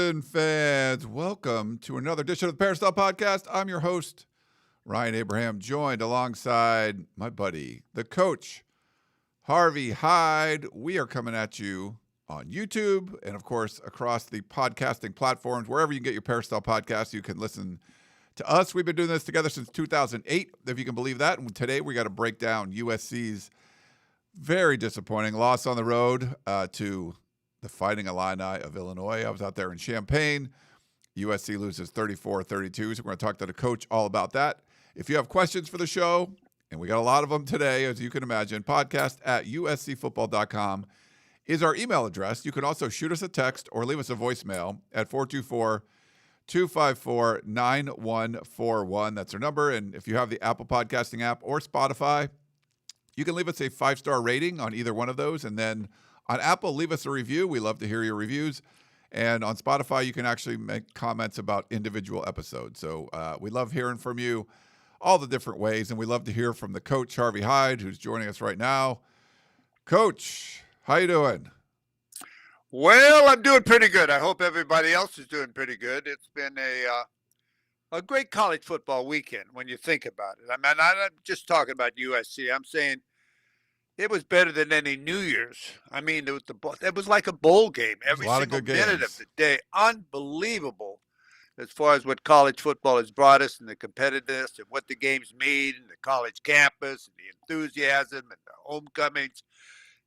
Clemson fans, welcome to another edition of the Peristyle Podcast. I'm your host, Ryan Abraham, joined alongside my buddy, the coach, Harvey Hyde. We are coming at you on YouTube and, of course, across the podcasting platforms. Wherever you get your Peristyle Podcast, you can listen to us. We've been doing this together since 2008, if you can believe that. And today we got to break down USC's very disappointing loss on the road to the Fighting Illini of Illinois. I was out there in Champaign. USC loses 34-32, so we're going to talk to the coach all about that. If you have questions for the show, and we got a lot of them today, as you can imagine, podcast@uscfootball.com is our email address. You can also shoot us a text or leave us a voicemail at 424-254-9141. That's our number. And if you have the Apple Podcasting app or Spotify, you can leave us a 5-star rating on either one of those. And then on Apple, leave us a review. We love to hear your reviews. And on Spotify, you can actually make comments about individual episodes. So we love hearing from you all the different ways. And we love to hear from the coach, Harvey Hyde, who's joining us right now. Coach, how you doing? Well, I'm doing pretty good. I hope everybody else is doing pretty good. It's been a great college football weekend when you think about it. I mean, I'm not just talking about USC. I'm saying it was better than any New Year's. I mean, it was like a bowl game every single minute of the day. Unbelievable as far as what college football has brought us and the competitiveness and what the games mean and the college campus and the enthusiasm and the homecomings.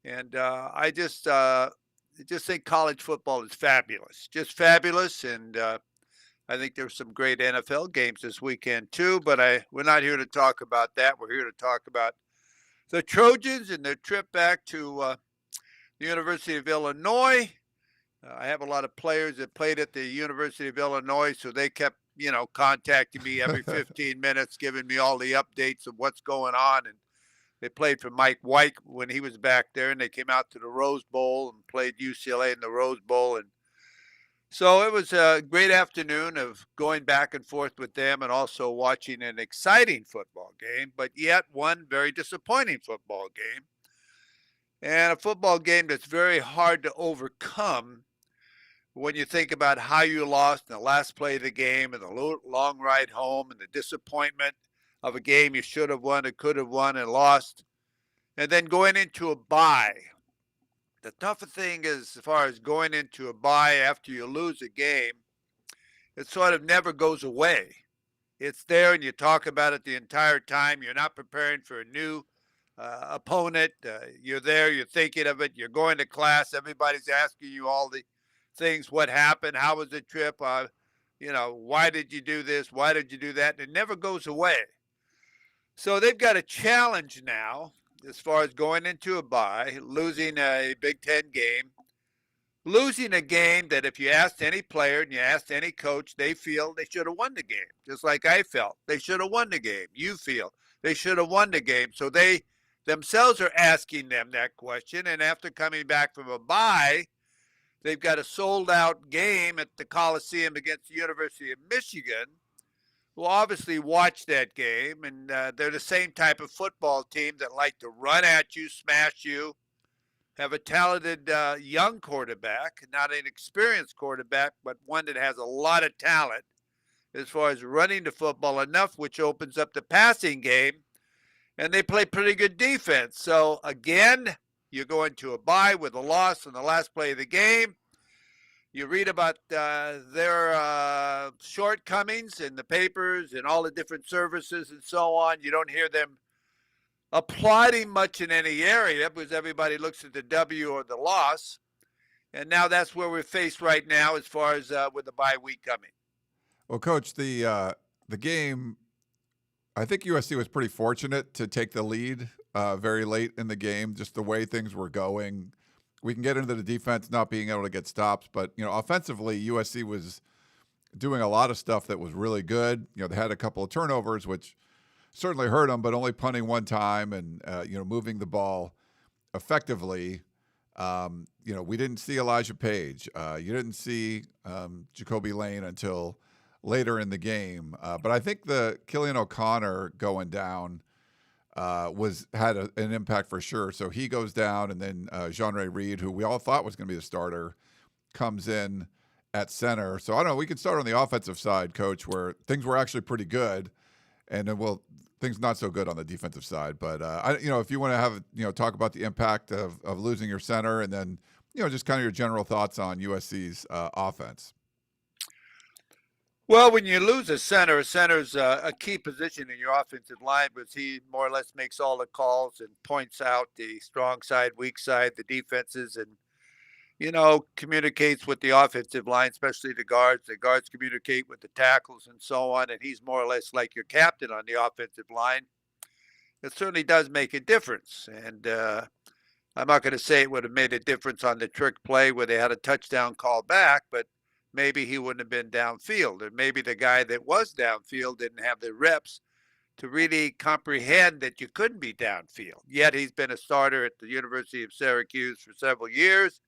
And I just think college football is fabulous, just fabulous. And I think there's some great NFL games this weekend too. But we're not here to talk about that. We're here to talk about the Trojans and their trip back to the University of Illinois. I have a lot of players that played at the University of Illinois, so they kept, contacting me every 15 minutes, giving me all the updates of what's going on. And they played for Mike White when he was back there, and they came out to the Rose Bowl and played UCLA in the Rose Bowl. And so it was a great afternoon of going back and forth with them and also watching an exciting football game, but yet one very disappointing football game. And a football game that's very hard to overcome when you think about how you lost in the last play of the game and the long ride home and the disappointment of a game you should have won and could have won and lost. And then going into a bye. The tougher thing is, as far as going into a bye after you lose a game, it sort of never goes away. It's there and you talk about it the entire time. You're not preparing for a new opponent. You're there, you're thinking of it, you're going to class. Everybody's asking you all the things, what happened, how was the trip, why did you do this, why did you do that? And it never goes away. So they've got a challenge now as far as going into a bye, losing a Big Ten game, losing a game that if you asked any player and you asked any coach, they feel they should have won the game, just like I felt. They should have won the game. You feel they should have won the game. So they themselves are asking them that question, and after coming back from a bye, they've got a sold-out game at the Coliseum against the University of Michigan. Will obviously watch that game, and they're the same type of football team that like to run at you, smash you, have a talented young quarterback, not an experienced quarterback, but one that has a lot of talent as far as running the football enough, which opens up the passing game, and they play pretty good defense. So, again, you're going to a bye with a loss in the last play of the game. You read about their shortcomings in the papers and all the different services and so on. You don't hear them applauding much in any area because everybody looks at the W or the loss. And now that's where we're faced right now as far as with the bye week coming. Well, Coach, the game, I think USC was pretty fortunate to take the lead very late in the game, just the way things were going. We can get into the defense not being able to get stops, but, offensively, USC was doing a lot of stuff that was really good. They had a couple of turnovers, which certainly hurt them, but only punting one time and, moving the ball effectively. We didn't see Elijah Page. You didn't see Jacoby Lane until later in the game. But I think the Killian O'Connor going down had an impact for sure. So he goes down, and then Jean-Ray Reed, who we all thought was going to be the starter, comes in at center. So I don't know. We can start on the offensive side, Coach, where things were actually pretty good, and then things not so good on the defensive side. But if you want to have talk about the impact of losing your center, and then just kind of your general thoughts on USC's offense. Well, when you lose a center's a key position in your offensive line because he more or less makes all the calls and points out the strong side, weak side, the defenses, and communicates with the offensive line, especially the guards. The guards communicate with the tackles and so on, and he's more or less like your captain on the offensive line. It certainly does make a difference, and I'm not going to say it would have made a difference on the trick play where they had a touchdown call back, but maybe he wouldn't have been downfield, or maybe the guy that was downfield didn't have the reps to really comprehend that you couldn't be downfield. Yet he's been a starter at the University of Syracuse for several years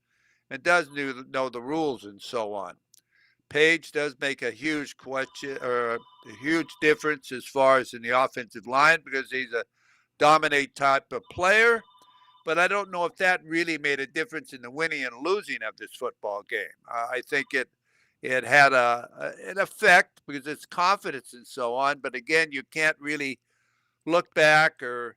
and does know the rules and so on. Page does make a huge difference as far as in the offensive line because he's a dominate type of player. But I don't know if that really made a difference in the winning and losing of this football game. I think it had an effect because it's confidence and so on. But again, you can't really look back or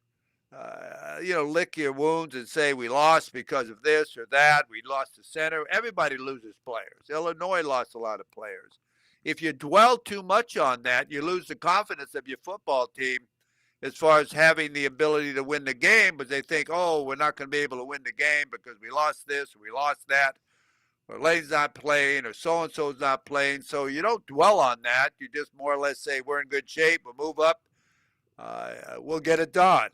lick your wounds and say we lost because of this or that. We lost the center. Everybody loses players. Illinois lost a lot of players. If you dwell too much on that, you lose the confidence of your football team as far as having the ability to win the game, but they think, oh, we're not going to be able to win the game because we lost this or we lost that, or Lane's not playing or so-and-so's not playing. So you don't dwell on that. You just more or less say we're in good shape. We'll move up. We'll get it done.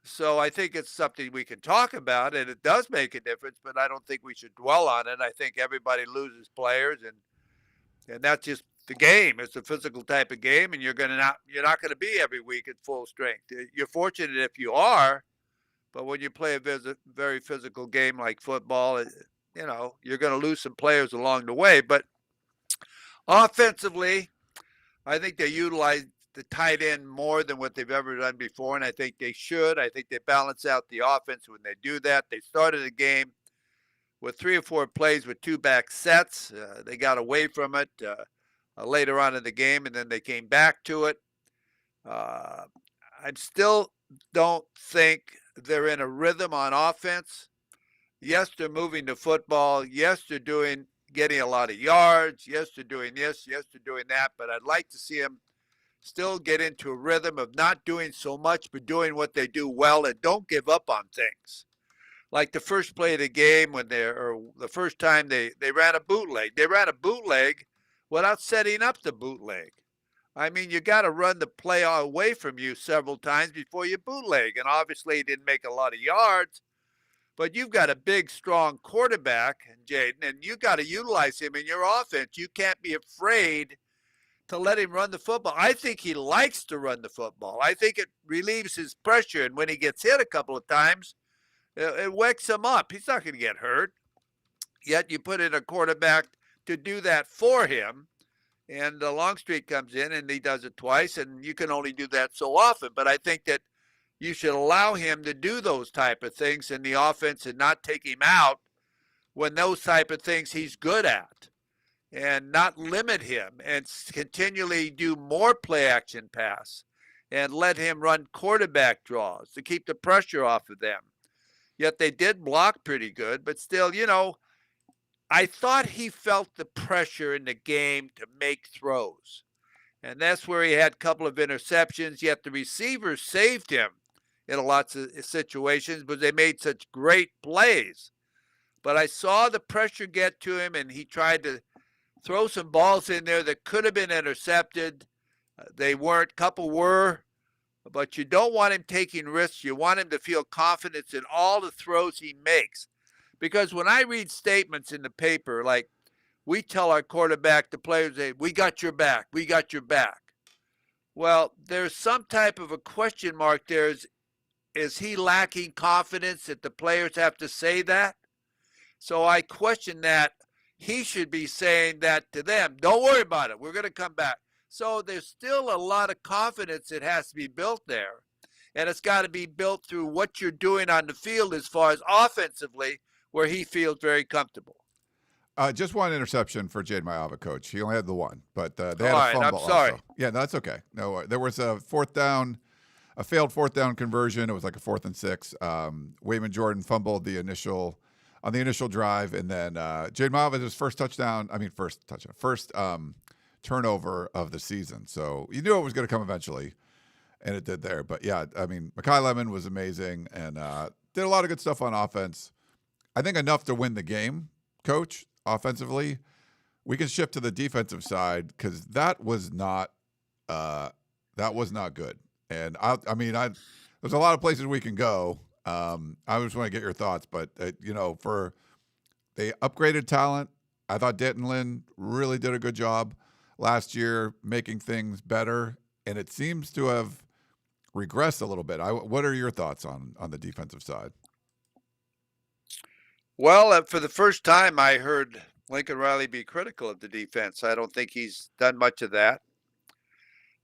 So I think it's something we can talk about, and it does make a difference, but I don't think we should dwell on it. I think everybody loses players, and that's just the game. It's a physical type of game, and you're not going to be every week at full strength. You're fortunate if you are, but when you play a very physical game like football, you're going to lose some players along the way. But offensively, I think they utilize the tight end more than what they've ever done before, and I think they should. I think they balance out the offense when they do that. They started the game with 3 or 4 plays with 2 back sets. They got away from it later on in the game, and then they came back to it. I still don't think they're in a rhythm on offense. Yes, they're moving the football. Yes, they're getting a lot of yards. Yes, they're doing this. Yes, they're doing that. But I'd like to see them still get into a rhythm of not doing so much, but doing what they do well and don't give up on things. Like the first play of the game the first time they ran a bootleg. They ran a bootleg without setting up the bootleg. I mean, you got to run the play away from you several times before you bootleg. And obviously he didn't make a lot of yards, but you've got a big, strong quarterback, Jaden, and you got to utilize him in your offense. You can't be afraid to let him run the football. I think he likes to run the football. I think it relieves his pressure. And when he gets hit a couple of times, it wakes him up. He's not going to get hurt. Yet you put in a quarterback to do that for him. And Longstreet comes in and he does it twice. And you can only do that so often. But I think that you should allow him to do those type of things in the offense and not take him out when those type of things he's good at. And not limit him and continually do more play action pass and let him run quarterback draws to keep the pressure off of them. Yet they did block pretty good, but still, I thought he felt the pressure in the game to make throws. And that's where he had a couple of interceptions, yet the receivers saved him in lots of situations because they made such great plays. But I saw the pressure get to him, and he tried to throw some balls in there that could have been intercepted. They weren't. Couple were. But you don't want him taking risks. You want him to feel confidence in all the throws he makes. Because when I read statements in the paper, like we tell our quarterback, the players, say, we got your back. We got your back. Well, there's some type of a question mark there. Is he lacking confidence that the players have to say that? So I question that. He should be saying that to them. Don't worry about it. We're going to come back. So there's still a lot of confidence that has to be built there. And it's got to be built through what you're doing on the field as far as offensively, where he feels very comfortable. Just one interception for Jade Mayava, coach. He only had the one, but they had All a right, fumble I'm sorry. also. Yeah, no, that's okay. No, there was a failed fourth down conversion. It was like a 4th and 6. Wayman Jordan fumbled on the initial drive, and then Jade Mayava his first turnover of the season. So you knew it was going to come eventually, and it did there. But yeah, I mean, Mekhi Lemon was amazing and did a lot of good stuff on offense. I think enough to win the game, coach, offensively. We can shift to the defensive side because that was not good. And there's a lot of places we can go. I just want to get your thoughts, but for they upgraded talent. I thought Denton Lynn really did a good job last year making things better, and it seems to have regressed a little bit. What are your thoughts on the defensive side? Well, for the first time, I heard Lincoln Riley be critical of the defense. I don't think he's done much of that.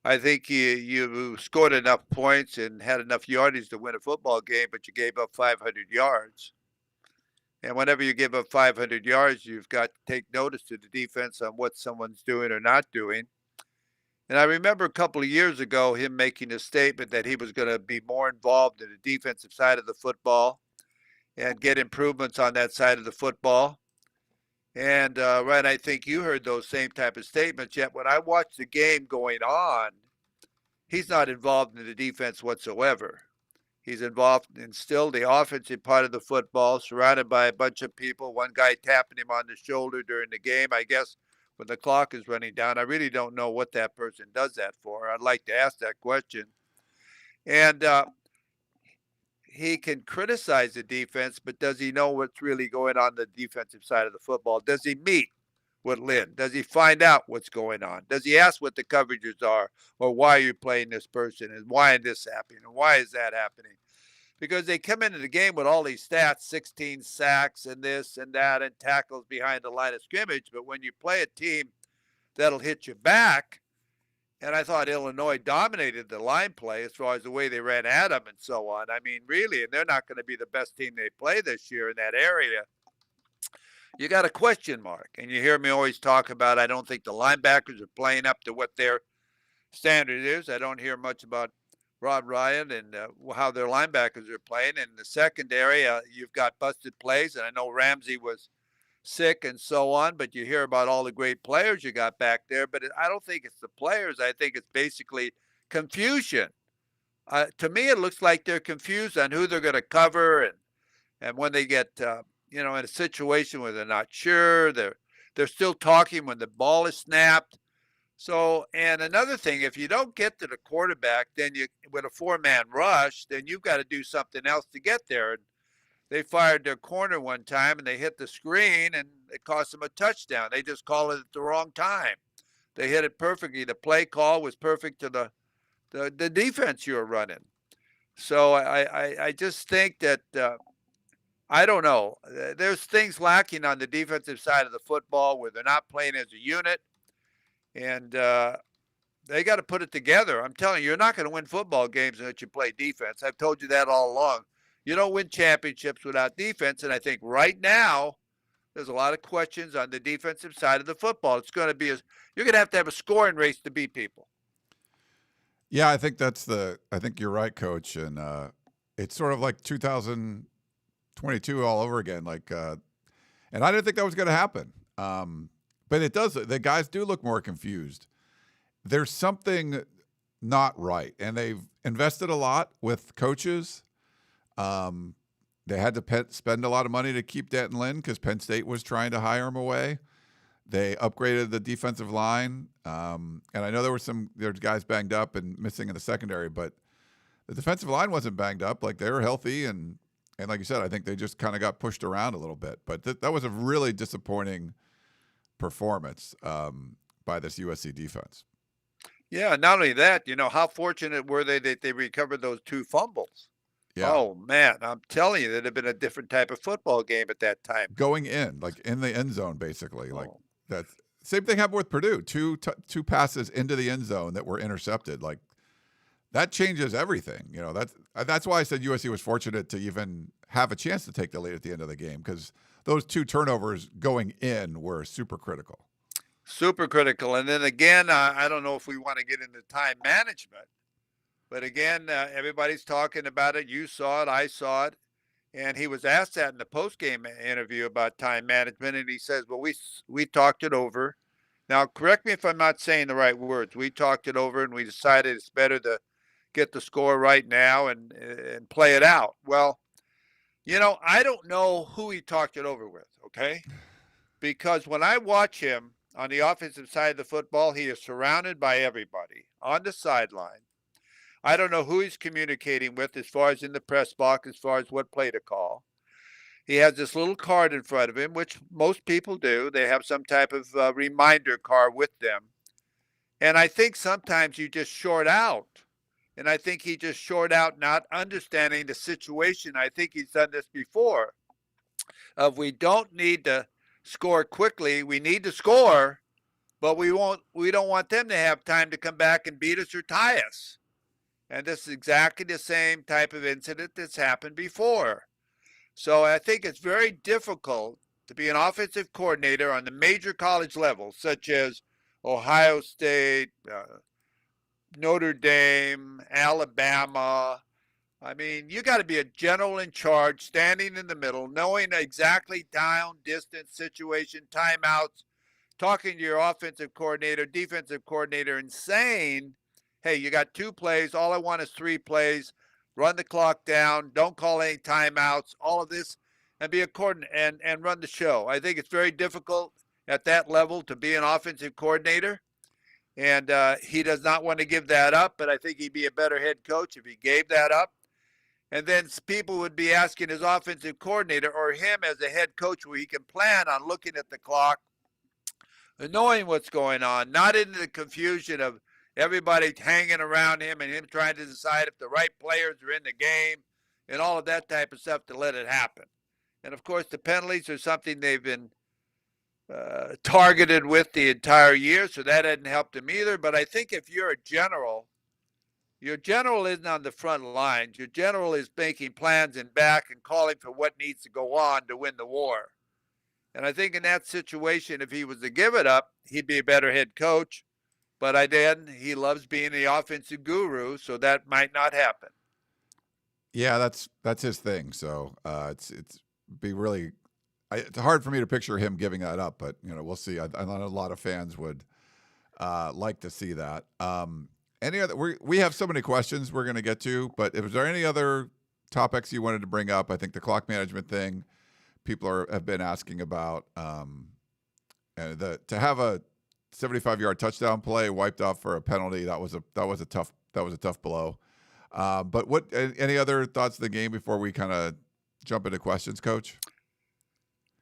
I think you scored enough points and had enough yardage to win a football game, but you gave up 500 yards. And whenever you give up 500 yards, you've got to take notice to the defense on what someone's doing or not doing. And I remember a couple of years ago him making a statement that he was going to be more involved in the defensive side of the football and get improvements on that side of the football. And, Ryan, I think you heard those same type of statements. Yet when I watched the game going on, he's not involved in the defense whatsoever. He's involved in still the offensive part of the football, surrounded by a bunch of people, one guy tapping him on the shoulder during the game, I guess, when the clock is running down. I really don't know what that person does that for. I'd like to ask that question. And he can criticize the defense, but does he know what's really going on the defensive side of the football? Does he meet with Lynn? Does he find out what's going on? Does he ask what the coverages are, or why are you playing this person, and why is this happening, and why is that happening? Because they come into the game with all these stats, 16 sacks and this and that, and tackles behind the line of scrimmage. But when you play a team that'll hit you back, and I thought Illinois dominated the line play as far as the way they ran at them and so on. I mean, really, and they're not going to be the best team they play this year in that area. You got a question mark. And you hear me always talk about, I don't think the linebackers are playing up to what their standard is. I don't hear much about Rob Ryan and how their linebackers are playing. In the secondary, you've got busted plays, and I know Ramsey was sick and so on, but you hear about all the great players you got back there. But I don't think it's the players. I think it's basically confusion. To me, it looks like they're confused on who they're going to cover, and when they get in a situation where they're not sure, they're still talking when the ball is snapped. So, and another thing, if you don't get to the quarterback, then with a 4-man rush, then you've got to do something else to get there. And they fired their corner one time and they hit the screen and it cost them a touchdown. They just called it at the wrong time. They hit it perfectly. The play call was perfect to the defense you were running. So I just think that I don't know. There's things lacking on the defensive side of the football where they're not playing as a unit. And they got to put it together. I'm telling you, you're not going to win football games unless you play defense. I've told you that all along. You don't win championships without defense. And I think right now, there's a lot of questions on the defensive side of the football. It's going to be you're going to have a scoring race to beat people. Yeah, I think I think you're right, Coach. And it's sort of like 2022 all over again. And I didn't think that was going to happen. But it does. The guys do look more confused. There's something not right. And they've invested a lot with coaches. They had to spend a lot of money to keep Denton Lynn because Penn State was trying to hire him away. They upgraded the defensive line. And I know there's guys banged up and missing in the secondary, but the defensive line wasn't banged up. Like, they were healthy. And like you said, I think they just kind of got pushed around a little bit. But that was a really disappointing performance by this USC defense. Yeah, not only that, how fortunate were they that they recovered those 2 fumbles? Yeah. Oh, man, I'm telling you, it'd have been a different type of football game at that time. Going in, like in the end zone, basically. Like that. Same thing happened with Purdue. Two passes into the end zone that were intercepted. Like, that changes everything. That's why I said USC was fortunate to even have a chance to take the lead at the end of the game, because those 2 turnovers going in were super critical. Super critical. And then again, I don't know if we want to get into time management, but again, everybody's talking about it. You saw it, I saw it. And he was asked that in the post-game interview about time management, and he says, well, we talked it over. Now, correct me if I'm not saying the right words. We talked it over, and we decided it's better to get the score right now and play it out. Well, I don't know who he talked it over with, okay? Because when I watch him on the offensive side of the football, he is surrounded by everybody on the sideline. I don't know who he's communicating with as far as in the press box, as far as what play to call. He has this little card in front of him, which most people do. They have some type of reminder card with them. And I think sometimes you just short out. And I think he just short out not understanding the situation. I think he's done this before. We don't need to score quickly. We need to score, but we don't want them to have time to come back and beat us or tie us. And this is exactly the same type of incident that's happened before. So I think it's very difficult to be an offensive coordinator on the major college levels, such as Ohio State, Notre Dame, Alabama. I mean, you got to be a general in charge, standing in the middle, knowing exactly down, distance, situation, timeouts, talking to your offensive coordinator, defensive coordinator, and saying, hey, you got 2 plays. All I want is 3 plays. Run the clock down. Don't call any timeouts. All of this, and be a coordinator and run the show. I think it's very difficult at that level to be an offensive coordinator, and he does not want to give that up. But I think he'd be a better head coach if he gave that up. And then people would be asking his offensive coordinator or him as a head coach, where he can plan on looking at the clock, knowing what's going on, not into the confusion of everybody hanging around him and him trying to decide if the right players are in the game and all of that type of stuff to let it happen. And, of course, the penalties are something they've been targeted with the entire year, so that hasn't helped him either. But I think if you're a general, your general isn't on the front lines. Your general is making plans in back and calling for what needs to go on to win the war. And I think in that situation, if he was to give it up, he'd be a better head coach. But he loves being the offensive guru, so that might not happen. Yeah, that's his thing. So it's hard for me to picture him giving that up, but we'll see. I know a lot of fans would like to see that. Any other? We have so many questions we're going to get to, but is there any other topics you wanted to bring up? I think the clock management thing people have been asking about, and to have a 75-yard touchdown play wiped off for a penalty, that was a tough blow. But any other thoughts of the game before we kind of jump into questions, Coach?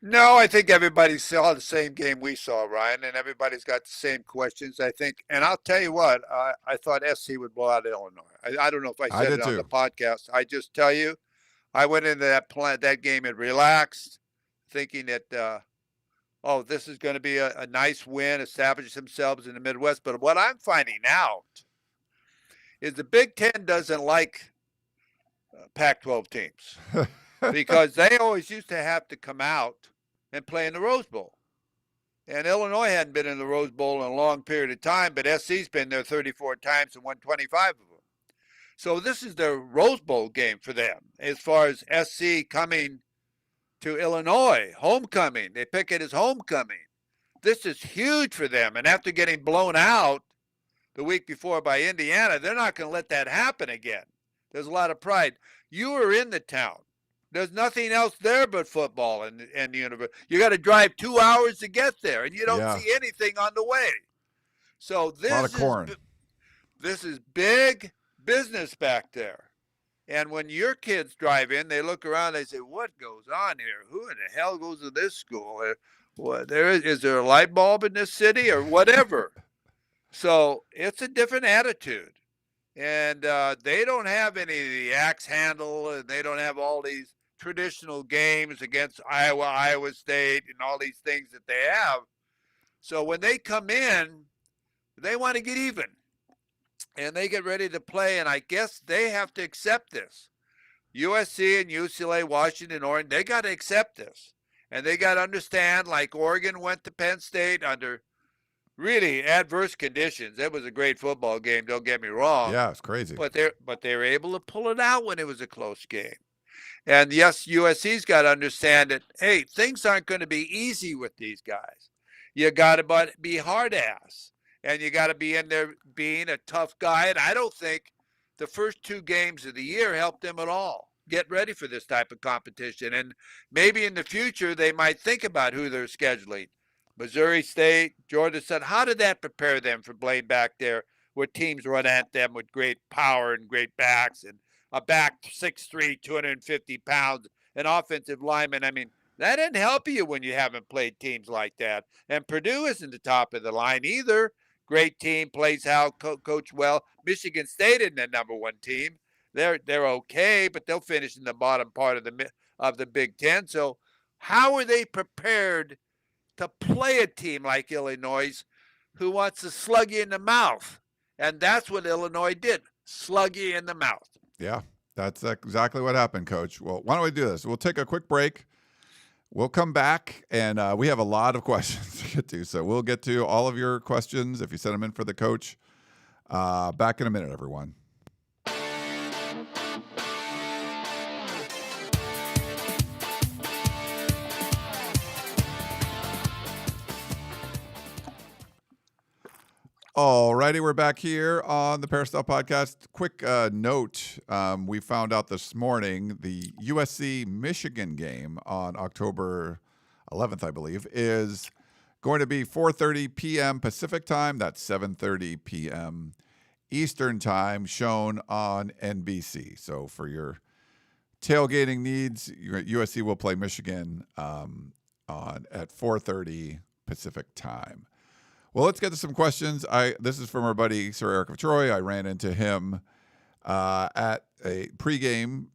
No, I think everybody saw the same game we saw, Ryan, and everybody's got the same questions, I think. And I'll tell you what, I thought SC would blow out Illinois. I don't know if I said it on the podcast. I just tell you, I went into that game and relaxed, thinking that this is going to be a nice win, establish themselves in the Midwest. But what I'm finding out is the Big Ten doesn't like Pac-12 teams because they always used to have to come out and play in the Rose Bowl. And Illinois hadn't been in the Rose Bowl in a long period of time, but SC's been there 34 times and won 25 of them. So this is the Rose Bowl game for them as far as SC coming to Illinois, homecoming. They pick it as homecoming. This is huge for them. And after getting blown out the week before by Indiana, they're not going to let that happen again. There's a lot of pride. You were in the town. There's nothing else there but football and the university. You got to drive 2 hours to get there, and you don't see anything on the way. So this is big business back there. And when your kids drive in, they look around, they say, what goes on here? Who in the hell goes to this school? Is there a light bulb in this city or whatever? So it's a different attitude. And they don't have any of the axe handle, and they don't have all these traditional games against Iowa State, and all these things that they have. So when they come in, they want to get even. and they get ready to play, and I guess they have to accept this. USC and UCLA, Washington, Oregon, they got to accept this. And they got to understand, like Oregon went to Penn State under really adverse conditions. It was a great football game, don't get me wrong. Yeah, it's crazy. But they were able to pull it out when it was a close game. And yes, USC's got to understand that, hey, things aren't going to be easy with these guys. You got to be hard ass. And you got to be in there being a tough guy. And I don't think the first 2 games of the year helped them at all get ready for this type of competition. And maybe in the future, they might think about who they're scheduling. Missouri State, Georgia State. How did that prepare them for playing back there where teams run at them with great power and great backs and a back 6'3", 250 pounds, an offensive lineman? I mean, that didn't help you when you haven't played teams like that. And Purdue isn't the top of the line either. Great team, plays how, coach well. Michigan State isn't the number 1 team. They're okay, but they'll finish in the bottom part of the Big Ten. So how are they prepared to play a team like Illinois who wants to slug you in the mouth? And that's what Illinois did, slug you in the mouth. Yeah, that's exactly what happened, Coach. Well, why don't we do this? We'll take a quick break. We'll come back, and we have a lot of questions to get to. So we'll get to all of your questions if you send them in for the coach. Back in a minute, everyone. All righty, we're back here on the Peristyle Podcast. Quick note, we found out this morning the USC-Michigan game on October 11th, I believe, is going to be 4:30 p.m. Pacific time. That's 7:30 p.m. Eastern time, shown on NBC. So for your tailgating needs, USC will play Michigan at 4:30 Pacific time. Well, let's get to some questions. This is from our buddy Sir Eric of Troy. I ran into him at a pregame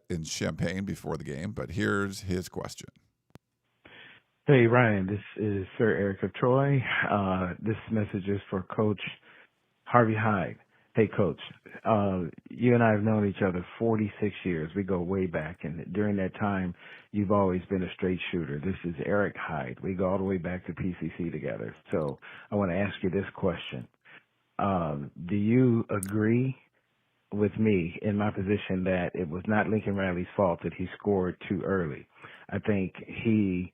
in Champaign before the game, but here's his question. Hey, Ryan, this is Sir Eric of Troy. This message is for Coach Harvey Hyde. Hey, Coach, you and I have known each other 46 years. We go way back, and during that time, you've always been a straight shooter. This is Eric Hyde. We go all the way back to PCC together. So I want to ask you this question. Do you agree with me in my position that it was not Lincoln Riley's fault that he scored too early? I think he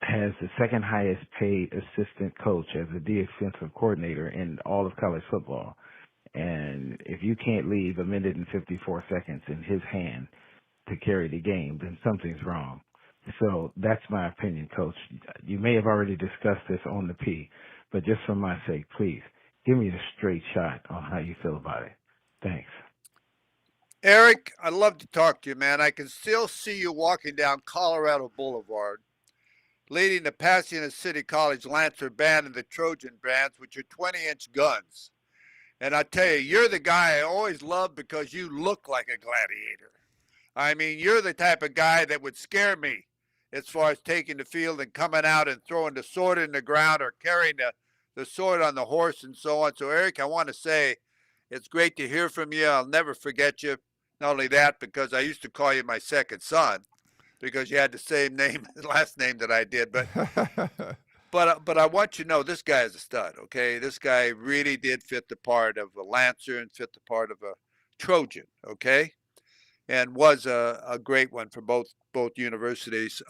has the second highest paid assistant coach as a defensive coordinator in all of college football. And if you can't leave 1 minute and 54 seconds in his hand to carry the game, then something's wrong. So that's my opinion, Coach. You may have already discussed this on the P, but just for my sake, please give me a straight shot on how you feel about it. Thanks. Eric, I'd love to talk to you, man. I can still see you walking down Colorado Boulevard, leading the Pasadena City College Lancer Band and the Trojan bands, which are 20-inch guns. And I tell you, you're the guy I always loved because you look like a gladiator. I mean, you're the type of guy that would scare me as far as taking the field and coming out and throwing the sword in the ground or carrying the sword on the horse and so on. So, Eric, I want to say it's great to hear from you. I'll never forget you. Not only that, because I used to call you my second son because you had the same name, last name that I did. But I want you to know this guy is a stud, okay? This guy really did fit the part of a Lancer and fit the part of a Trojan, okay? And was a great one for both universities.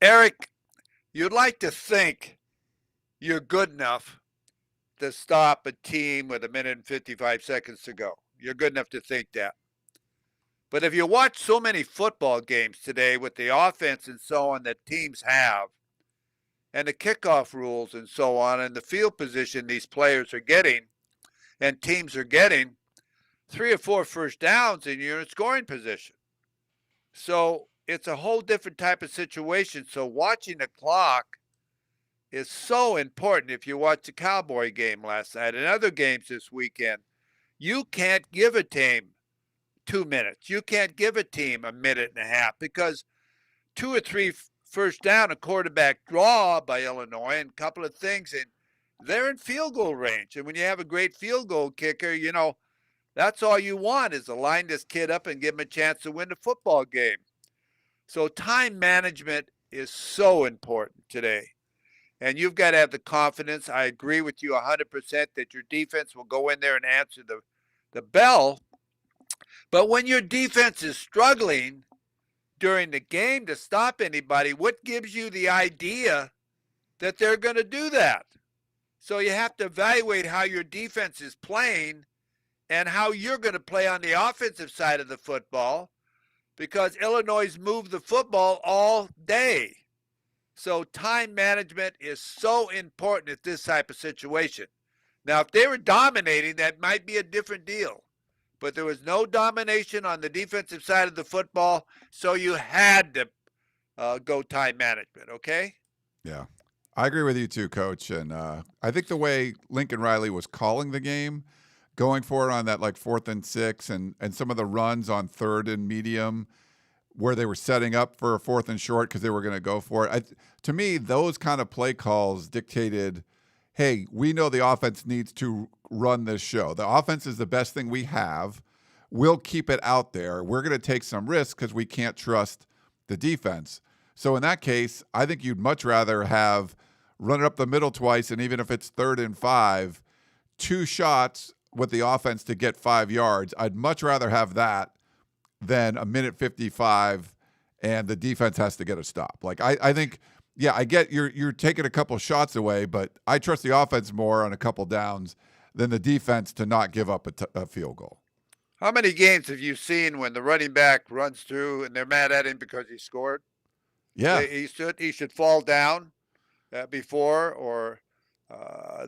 Eric, you'd like to think you're good enough to stop a team with 1 minute and 55 seconds to go. You're good enough to think that. But if you watch so many football games today with the offense and so on that teams have, and the kickoff rules and so on, and the field position these players are getting and teams are getting, 3 or 4 first downs and you're in scoring position. So it's a whole different type of situation. So watching the clock is so important. If you watch the Cowboy game last night and other games this weekend, you can't give a team 2 minutes. You can't give a team 1.5 minutes because 2 or 3 first down, a quarterback draw by Illinois, and a couple of things. And they're in field goal range. And when you have a great field goal kicker, that's all you want is to line this kid up and give him a chance to win the football game. So time management is so important today. And you've got to have the confidence. I agree with you 100% that your defense will go in there and answer the bell. But when your defense is struggling during the game to stop anybody, what gives you the idea that they're going to do that? So you have to evaluate how your defense is playing and how you're going to play on the offensive side of the football, because Illinois moved the football all day. So time management is so important at this type of situation. Now, if they were dominating, that might be a different deal. But there was no domination on the defensive side of the football, so you had to go time management, okay? Yeah. I agree with you too, Coach. And I think the way Lincoln Riley was calling the game, going for it on that like 4th and 6 and some of the runs on 3rd and medium where they were setting up for a 4th and short because they were going to go for it. To me, those kind of play calls dictated, hey, we know the offense needs to run this show. The offense is the best thing we have. We'll keep it out there. We're going to take some risks because we can't trust the defense. So in that case, I think you'd much rather have run it up the middle twice, and even if it's 3rd and 5, 2 shots with the offense to get 5 yards. I'd much rather have that than a minute 55 and the defense has to get a stop. Like I think, yeah, I get you're taking a couple shots away, but I trust the offense more on a couple downs than the defense to not give up a field goal. How many games have you seen when the running back runs through and they're mad at him because he scored? Yeah, he should fall down before, or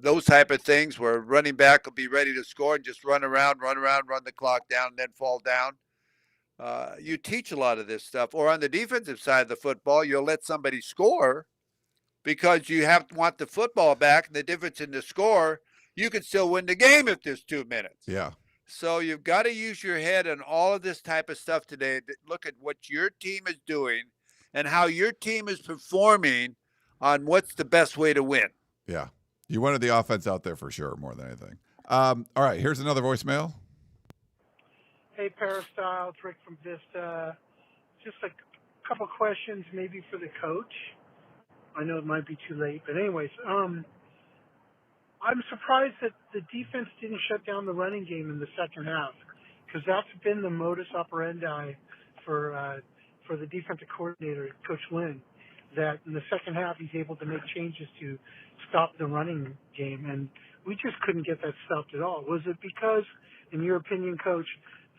those type of things where running back will be ready to score and just run around, run the clock down, and then fall down. You teach a lot of this stuff. Or on the defensive side of the football, you'll let somebody score because you want the football back, and the difference in the score, you can still win the game if there's 2 minutes. Yeah. So you've got to use your head on all of this type of stuff today. Look at what your team is doing and how your team is performing on what's the best way to win. Yeah. You wanted the offense out there for sure, more than anything. All right, here's another voicemail. Hey, Peristyle, it's Rick from Vista. Just a couple questions maybe for the coach. I know it might be too late, but anyways, I'm surprised that the defense didn't shut down the running game in the second half, because that's been the modus operandi for the defensive coordinator, Coach Lynn, that in the second half he's able to make changes to stop the running game, and we just couldn't get that stopped at all. Was it because, in your opinion, Coach,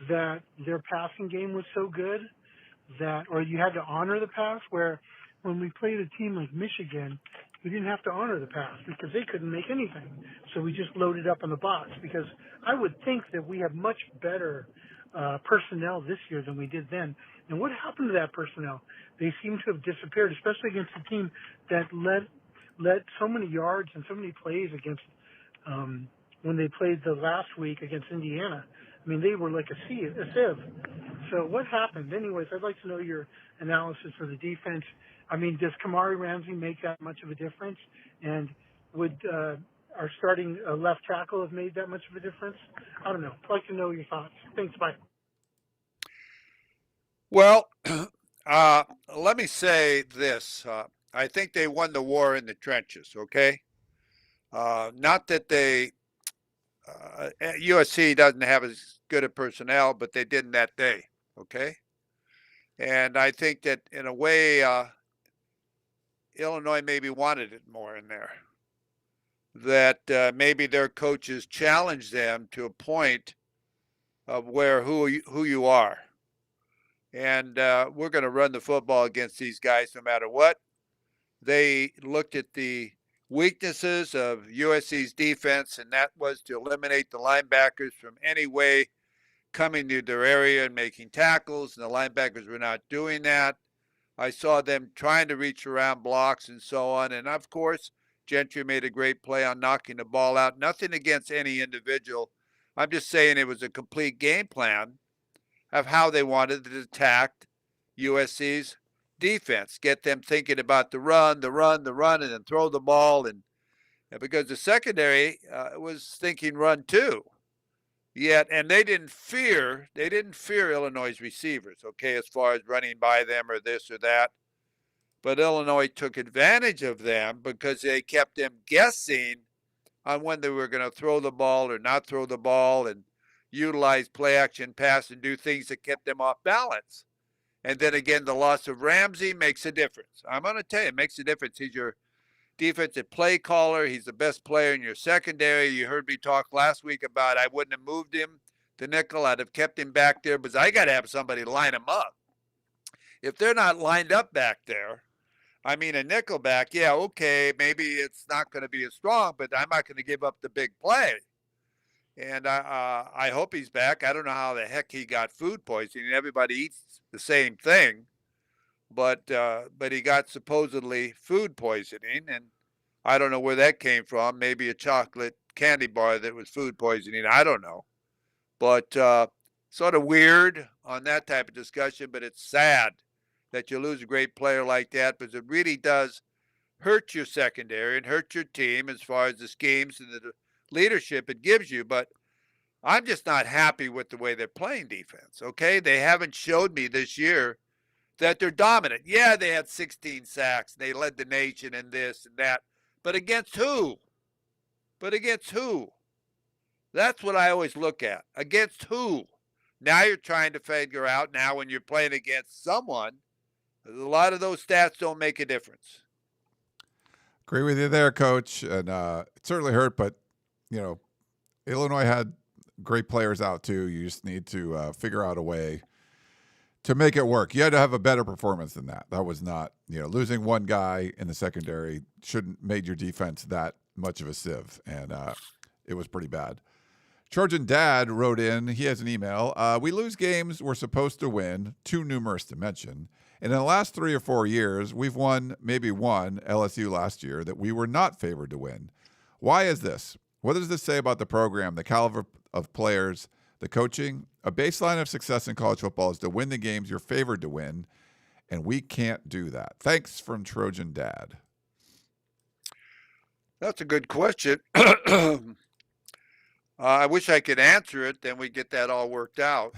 that their passing game was so good or you had to honor the pass, where when we played a team like Michigan, we didn't have to honor the pass because they couldn't make anything. So we just loaded up on the box, because I would think that we have much better personnel this year than we did then. And what happened to that personnel? They seem to have disappeared, especially against a team that led so many yards and so many plays against when they played the last week against Indiana. I mean, they were like a sieve. So what happened? Anyways, I'd like to know your analysis for the defense. I mean, does Kamari Ramsey make that much of a difference? And would our starting left tackle have made that much of a difference? I don't know. I'd like to know your thoughts. Thanks. Bye. Well, let me say this. I think they won the war in the trenches, okay? Not that USC doesn't have as good a personnel, but they didn't that day, okay? And I think that in a way, Illinois maybe wanted it more in there. That maybe their coaches challenged them to a point of who you are. And we're going to run the football against these guys no matter what. They looked at the weaknesses of USC's defense, and that was to eliminate the linebackers from any way coming to their area and making tackles, and the linebackers were not doing that. I saw them trying to reach around blocks and so on, and of course, Gentry made a great play on knocking the ball out. Nothing against any individual. I'm just saying it was a complete game plan of how they wanted to attack USC's defense, get them thinking about the run, and then throw the ball. And because the secondary was thinking run too. Yet, and they didn't fear Illinois' receivers, okay, as far as running by them or this or that. But Illinois took advantage of them because they kept them guessing on when they were going to throw the ball or not throw the ball and utilize play action pass and do things that kept them off balance. And then again, the loss of Ramsey makes a difference. I'm going to tell you, it makes a difference. He's your defensive play caller. He's the best player in your secondary. You heard me talk last week about I wouldn't have moved him to nickel. I'd have kept him back there because I got to have somebody line him up. If they're not lined up back there, I mean, a nickel back, yeah, okay, maybe it's not going to be as strong, but I'm not going to give up the big play. And I hope he's back. I don't know how the heck he got food poisoning. Everybody eats the same thing. But he got supposedly food poisoning, and I don't know where that came from. Maybe a chocolate candy bar that was food poisoning. I don't know. But sort of weird on that type of discussion, but it's sad that you lose a great player like that because it really does hurt your secondary and hurt your team as far as the schemes and the leadership it gives you. But I'm just not happy with the way they're playing defense, okay? They haven't showed me this year that they're dominant. Yeah, they had 16 sacks. They led the nation in this and that. But against who? That's what I always look at. Against who? Now you're trying to figure out now when you're playing against someone, a lot of those stats don't make a difference. Agree with you there, Coach. And it certainly hurt, but, Illinois had great players out too. You just need to figure out a way to make it work. You had to have a better performance than that. That was not, losing one guy in the secondary shouldn't made your defense that much of a sieve, and it was pretty bad. Trojan Dad wrote in, he has an email. We lose games we're supposed to win, too numerous to mention. And in the last 3 or 4 years, we've won maybe one, LSU last year, that we were not favored to win. Why is this? What does this say about the program, the caliber of players, the coaching? A baseline of success in college football is to win the games you're favored to win, and we can't do that. Thanks from Trojan Dad. That's a good question. I wish I could answer it, then we get that all worked out.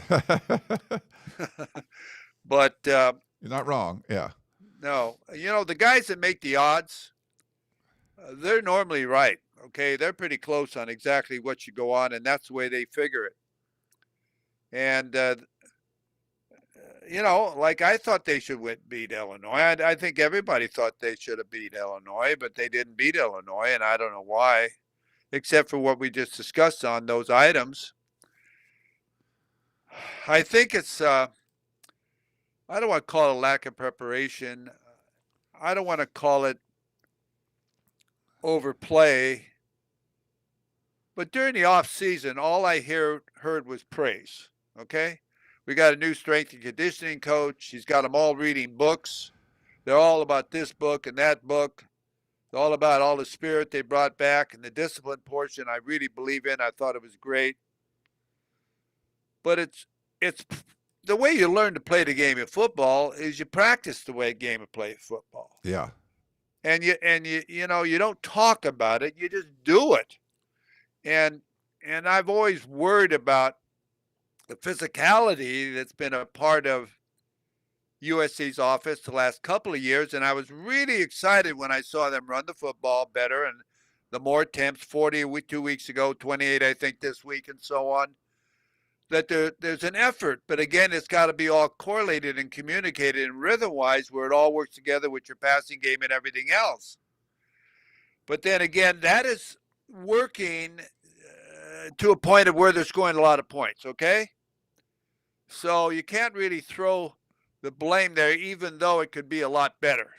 But you're not wrong. Yeah. No, the guys that make the odds, they're normally right. Okay, they're pretty close on exactly what should go on, and that's the way they figure it. And like I thought they should beat Illinois. I think everybody thought they should have beat Illinois, but they didn't beat Illinois, and I don't know why, except for what we just discussed on those items. I think it's I don't want to call it a lack of preparation. I don't want to call it overplay. But during the off season, all I heard was praise. Okay? We got a new strength and conditioning coach. He's got them all reading books. They're all about this book and that book. They're all about all the spirit they brought back and the discipline portion I really believe in. I thought it was great. But it's the way you learn to play the game of football is you practice the game of play football. Yeah. And you don't talk about it, you just do it. And I've always worried about the physicality that's been a part of USC's offense the last couple of years, and I was really excited when I saw them run the football better and the more attempts, 40 2 weeks ago, 28 I think this week, and so on. That there's an effort, but again, it's got to be all correlated and communicated and rhythm-wise where it all works together with your passing game and everything else. But then again, that is working to a point of where they're scoring a lot of points, okay? So you can't really throw the blame there, even though it could be a lot better,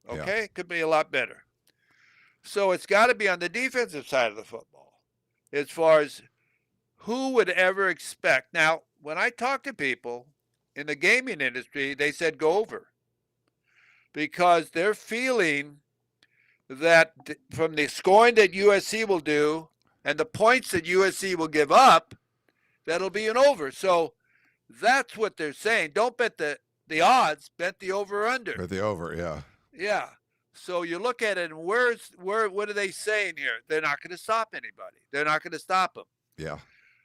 okay? Yeah. It could be a lot better. So it's got to be on the defensive side of the football as far as who would ever expect. Now, when I talk to people in the gaming industry, they said go over because they're feeling that from the scoring that USC will do and the points that USC will give up, that'll be an over. So that's what they're saying. Don't bet the odds, bet the over-under. Bet the over, yeah. Yeah. So you look at it, and what are they saying here? They're not going to stop anybody. They're not going to stop them. Yeah.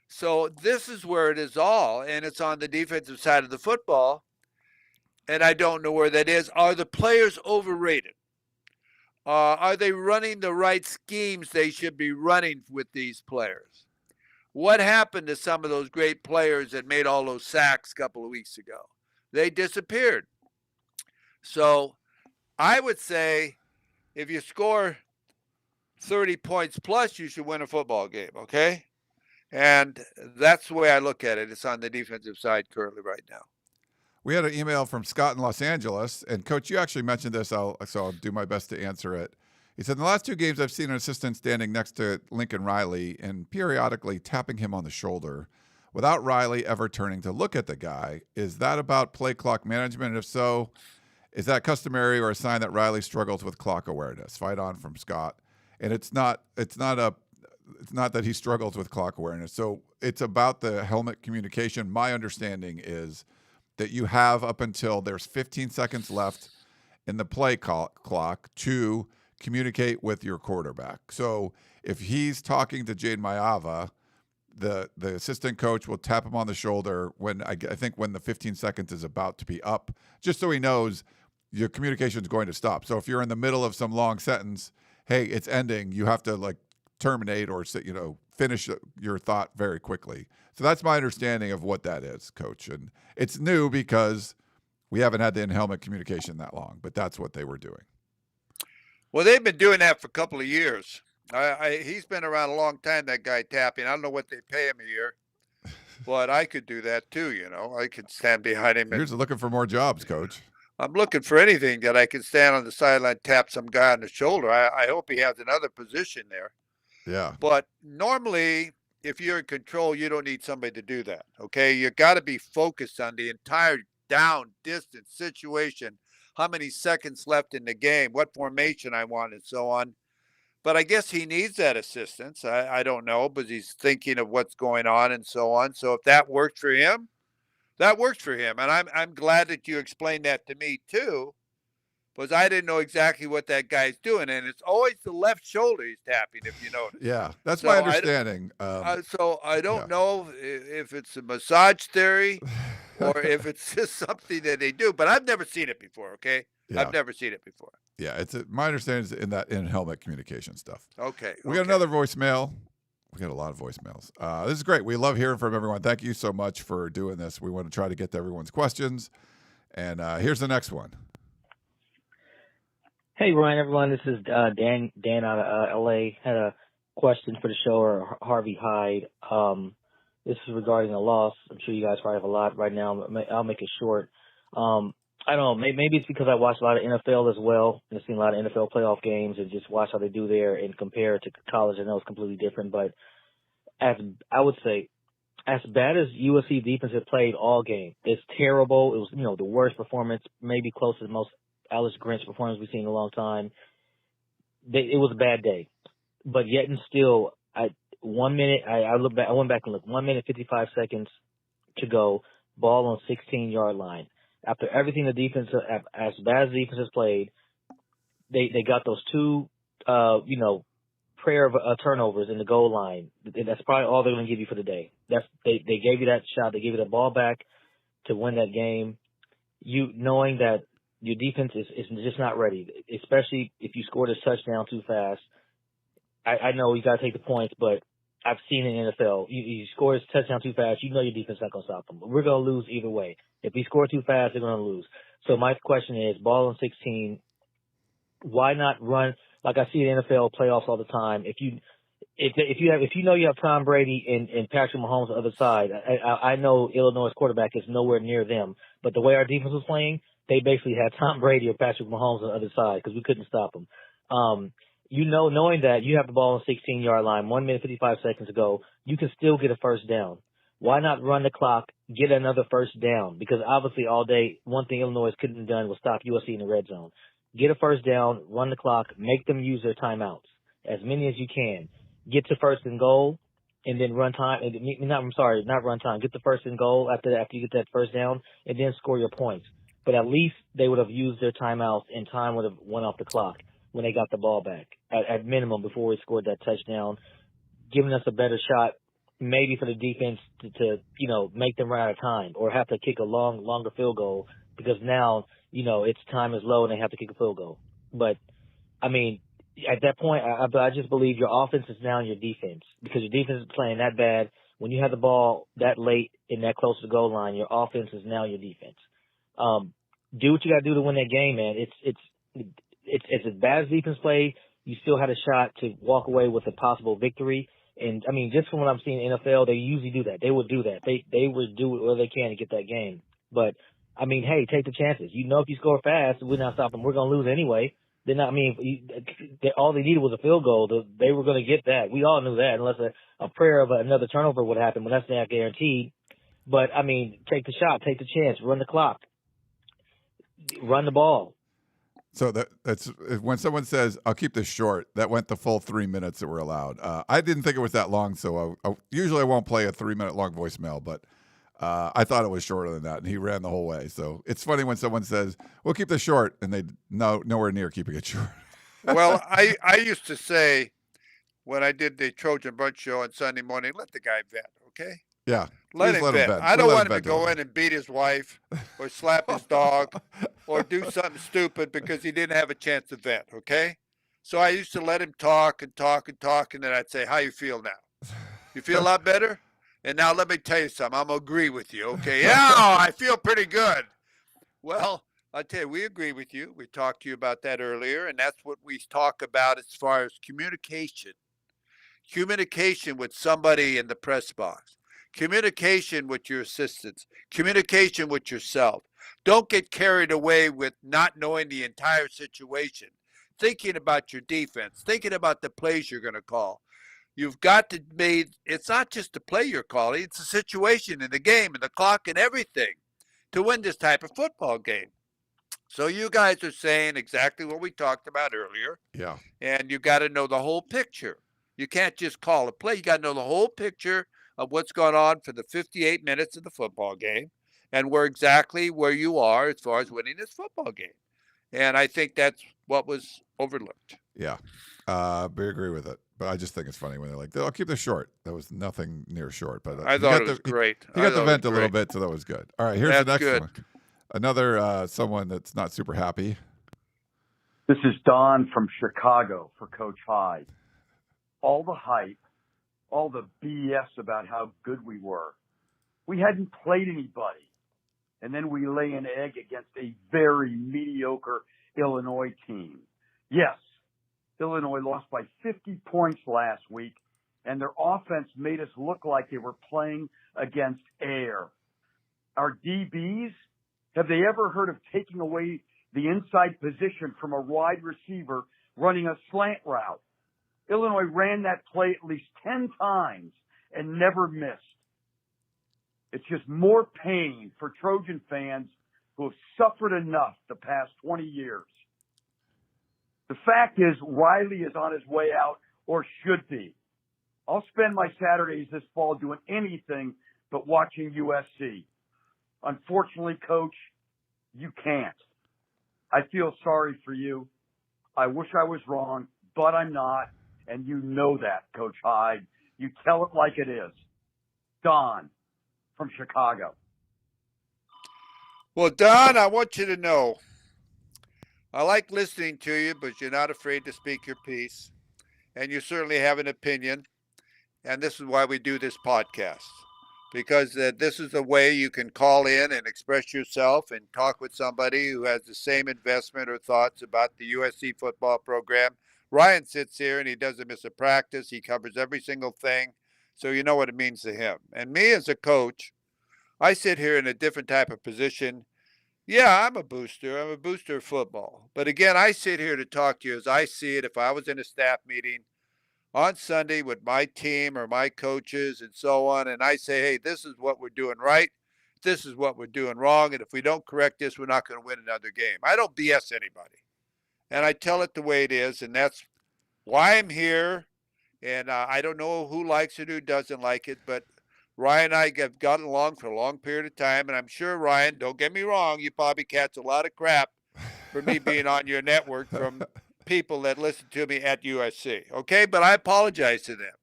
So this is where it is all, and it's on the defensive side of the football. And I don't know where that is. Are the players overrated? Are they running the right schemes they should be running with these players? What happened to some of those great players that made all those sacks a couple of weeks ago? They disappeared. So I would say if you score 30 points plus, you should win a football game, okay? And that's the way I look at it. It's on the defensive side currently right now. We had an email from Scott in Los Angeles, and Coach, you actually mentioned this, so I'll do my best to answer it. He said, in the last 2 games, I've seen an assistant standing next to Lincoln Riley and periodically tapping him on the shoulder without Riley ever turning to look at the guy. Is that about play clock management? And if so, is that customary or a sign that Riley struggles with clock awareness? Fight on from Scott. And it's not that he struggles with clock awareness. So it's about the helmet communication. My understanding is that you have up until there's 15 seconds left in the play clock to communicate with your quarterback. So if he's talking to Jade Mayava, the assistant coach will tap him on the shoulder when I think when the 15 seconds is about to be up, just so he knows your communication is going to stop. So if you're in the middle of some long sentence, hey, it's ending, you have to terminate or finish your thought very quickly. So that's my understanding of what that is, Coach. And it's new because we haven't had the in-helmet communication that long, but that's what they were doing. Well, they've been doing that for a couple of years. He's been around a long time, that guy tapping. I don't know what they pay him a year, but I could do that too, I could stand behind him. You're just looking for more jobs, Coach. I'm looking for anything that I can stand on the sideline, tap some guy on the shoulder. I hope he has another position there. Yeah. But normally, if you're in control, you don't need somebody to do that, okay? You got to be focused on the entire down, distance, situation, how many seconds left in the game, what formation I want, and so on. But I guess he needs that assistance. I don't know, but he's thinking of what's going on and so on. So if that works for him, that works for him. And I'm glad that you explained that to me too, because I didn't know exactly what that guy's doing. And it's always the left shoulder he's tapping, if you notice. Yeah, that's my understanding. So I don't know if it's a massage theory or if it's just something that they do. But I've never seen it before, okay? Yeah. I've never seen it before. Yeah, my understanding is in that in-helmet communication stuff. Okay. We got another voicemail. We got a lot of voicemails. This is great. We love hearing from everyone. Thank you so much for doing this. We want to try to get to everyone's questions. And here's the next one. Hey, Ryan, everyone. This is Dan out of L.A. Had a question for the show, or Harvey Hyde. This is regarding a loss. I'm sure you guys probably have a lot right now. I'll make it short. I don't know. Maybe it's because I watch a lot of NFL as well, and I've seen a lot of NFL playoff games and just watch how they do there and compare it to college. I know it's completely different, but I would say, as bad as USC defense had played all game, it's terrible. It was, the worst performance, maybe close to the most Alex Grinch performance we've seen in a long time. It was a bad day, but yet and still, I went back and looked. 1 minute 55 seconds to go, ball on 16-yard line. After everything the defense, as bad as the defense has played, they got those two, prayer of turnovers in the goal line. That's probably all they're going to give you for the day. They gave you that shot. They gave you the ball back to win that game. Knowing that your defense is just not ready, especially if you scored a touchdown too fast. I know you got to take the points, but I've seen it in the NFL. You score a touchdown too fast, your defense is not going to stop them. We're going to lose either way. If we score too fast, they're going to lose. So my question is, ball on 16, why not run like I see in NFL playoffs all the time? If you have Tom Brady and Patrick Mahomes on the other side, I know Illinois' quarterback is nowhere near them, but the way our defense was playing, they basically had Tom Brady or Patrick Mahomes on the other side because we couldn't stop them. Knowing that you have the ball on 16-yard line, 1 minute 55 seconds to go, you can still get a first down. Why not run the clock, get another first down? Because obviously all day, one thing Illinois couldn't have done was stop USC in the red zone. Get a first down, run the clock, make them use their timeouts, as many as you can. Get to first and goal, and then run time. Not run time. Get the first and goal after you get that first down, and then score your points. but at least they would have used their timeouts and time would have went off the clock when they got the ball back at minimum before we scored that touchdown, giving us a better shot maybe for the defense to make them run out of time or have to kick a longer field goal because now, its time is low and they have to kick a field goal. But, I mean, at that point, I just believe your offense is now your defense because your defense is playing that bad. When you have the ball that late and that close to the goal line, your offense is now your defense. Do what you got to do to win that game, man. It's as bad as defense played, you still had a shot to walk away with a possible victory. And, I mean, just from what I'm seeing in the NFL, they usually do that. They would do that. They would do whatever they can to get that game. But, I mean, hey, take the chances. If you score fast, we're not stopping. We're going to lose anyway. Then, I mean, all they needed was a field goal. They were going to get that. We all knew that unless a prayer of another turnover would happen, but that's not guaranteed. But, I mean, take the shot, take the chance, run the clock, run the ball. So that's when someone says, "I'll keep this short," that went the full 3 minutes that were allowed. I didn't think it was that long, so usually I won't play a 3-minute long voicemail, but I thought it was shorter than that, and he ran the whole way. So it's funny when someone says, "We'll keep this short," and they nowhere near keeping it short. Well, I used to say when I did the Trojan Brunch show on Sunday morning, let the guy vet, okay? Yeah. Let him vet. I don't want him to go in and beat his wife or slap his dog or do something stupid because he didn't have a chance to vet, okay? So I used to let him talk and talk and talk, and then I'd say, "How you feel now? You feel a lot better? And now let me tell you something. I'm going to agree with you, okay? Yeah, I feel pretty good." Well, I'll tell you, we agree with you. We talked to you about that earlier, and that's what we talk about as far as communication. Communication with somebody in the press box. Communication with your assistants. Communication with yourself. Don't get carried away with not knowing the entire situation. Thinking about your defense. Thinking about the plays you're going to call. You've got to be, it's not just the play you're calling, it's the situation in the game and the clock and everything to win this type of football game. So you guys are saying exactly what we talked about earlier. Yeah. And you got to know the whole picture. You can't just call a play. You got to know the whole picture of what's going on for the 58 minutes of the football game and where you are as far as winning this football game. And I think that's what was overlooked. Yeah. I agree with it. But I just think it's funny when they're like, "I'll keep this short." That was nothing near short. But I thought it was great. He got the vent a little bit, so that was good. All right, here's the next good. one. Another someone that's not super happy. This is Don from Chicago for Coach Hyde. All the hype, all the BS about how good we were. We hadn't played anybody. And then we lay an egg against a very mediocre Illinois team. Yes, Illinois lost by 50 points last week, and their offense made us look like they were playing against air. Our DBs, have they ever heard of taking away the inside position from a wide receiver running a slant route? Illinois ran that play at least 10 times and never missed. It's just more pain for Trojan fans who have suffered enough the past 20 years. The fact is, Riley is on his way out, or should be. I'll spend my Saturdays this fall doing anything but watching USC. Unfortunately, Coach, you can't. I feel sorry for you. I wish I was wrong, but I'm not. And you know that, Coach Hyde. You tell it like it is. Don from Chicago. Well, Don, I want you to know, I like listening to you, but you're not afraid to speak your piece. And you certainly have an opinion. And this is why we do this podcast. Because this is a way you can call in and express yourself and talk with somebody who has the same investment or thoughts about the USC football program. Ryan sits here and he doesn't miss a practice. He covers every single thing. So you know what it means to him. And me as a coach, I sit here in a different type of position. Yeah, I'm a booster. I'm a booster of football. But again, I sit here to talk to you as I see it if I was in a staff meeting on Sunday with my team or my coaches and so on, and I say, hey, this is what we're doing right. This is what we're doing wrong. And if we don't correct this, we're not going to win another game. I don't BS anybody. And I tell it the way it is, and that's why I'm here. And I don't know who likes it, who doesn't like it, but Ryan and I have gotten along for a long period of time, and I'm sure, Ryan, don't get me wrong, you probably catch a lot of crap for me being on your network from people that listen to me at USC, okay? But I apologize to them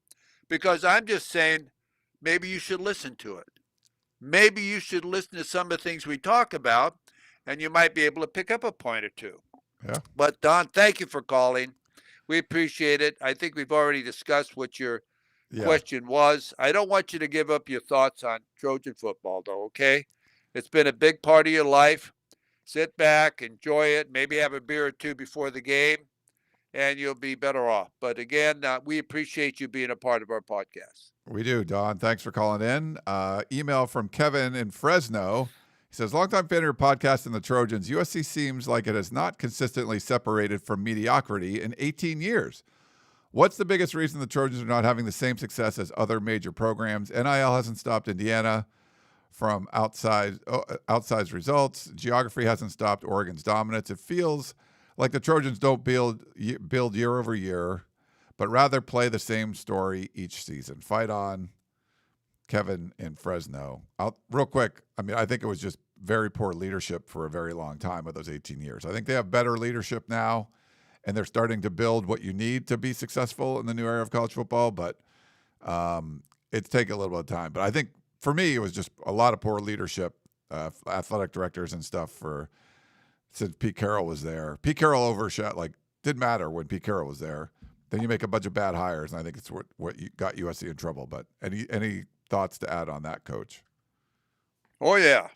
because I'm just saying maybe you should listen to it. Maybe you should listen to some of the things we talk about, and you might be able to pick up a point or two. Yeah. But, Don, thank you for calling. We appreciate it. I think we've already discussed what your question was. I don't want you to give up your thoughts on Trojan football, though, okay? It's been a big part of your life. Sit back, enjoy it, maybe have a beer or two before the game, and you'll be better off. But again, we appreciate you being a part of our podcast. We do, Don. Thanks for calling in. Email from Kevin in Fresno. He says, longtime fan of your podcast and the Trojans, USC seems like it has not consistently separated from mediocrity in 18 years. What's the biggest reason the Trojans are not having the same success as other major programs? NIL hasn't stopped Indiana from outsized results. Geography hasn't stopped Oregon's dominance. It feels like the Trojans don't build year over year, but rather play the same story each season. Fight on, Kevin in Fresno. Real quick, I think it was just very poor leadership for a very long time with those 18 years. I think they have better leadership now, and they're starting to build what you need to be successful in the new era of college football, but it's taken a little bit of time. But I think for me, it was just a lot of poor leadership, athletic directors and stuff since Pete Carroll was there. Pete Carroll overshot, didn't matter when Pete Carroll was there. Then you make a bunch of bad hires, and I think it's what got USC in trouble. But any thoughts to add on that, Coach? Oh yeah,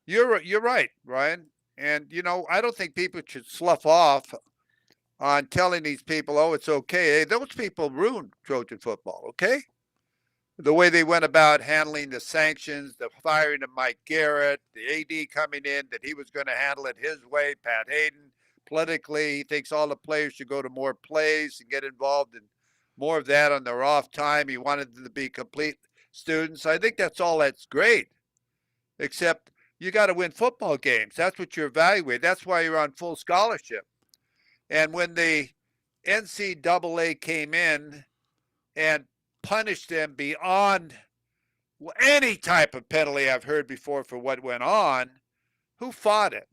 you're right, Ryan. And I don't think people should slough off on telling these people, oh, it's okay. Hey, those people ruined Trojan football. Okay. The way they went about handling the sanctions, the firing of Mike Garrett, the AD coming in, that he was going to handle it his way. Pat Hayden, politically, he thinks all the players should go to more plays and get involved in more of that on their off time. He wanted them to be complete students. I think that's great, except you got to win football games. That's what you're evaluated. That's why you're on full scholarship. And when the NCAA came in and punished them beyond any type of penalty I've heard before for what went on, who fought it?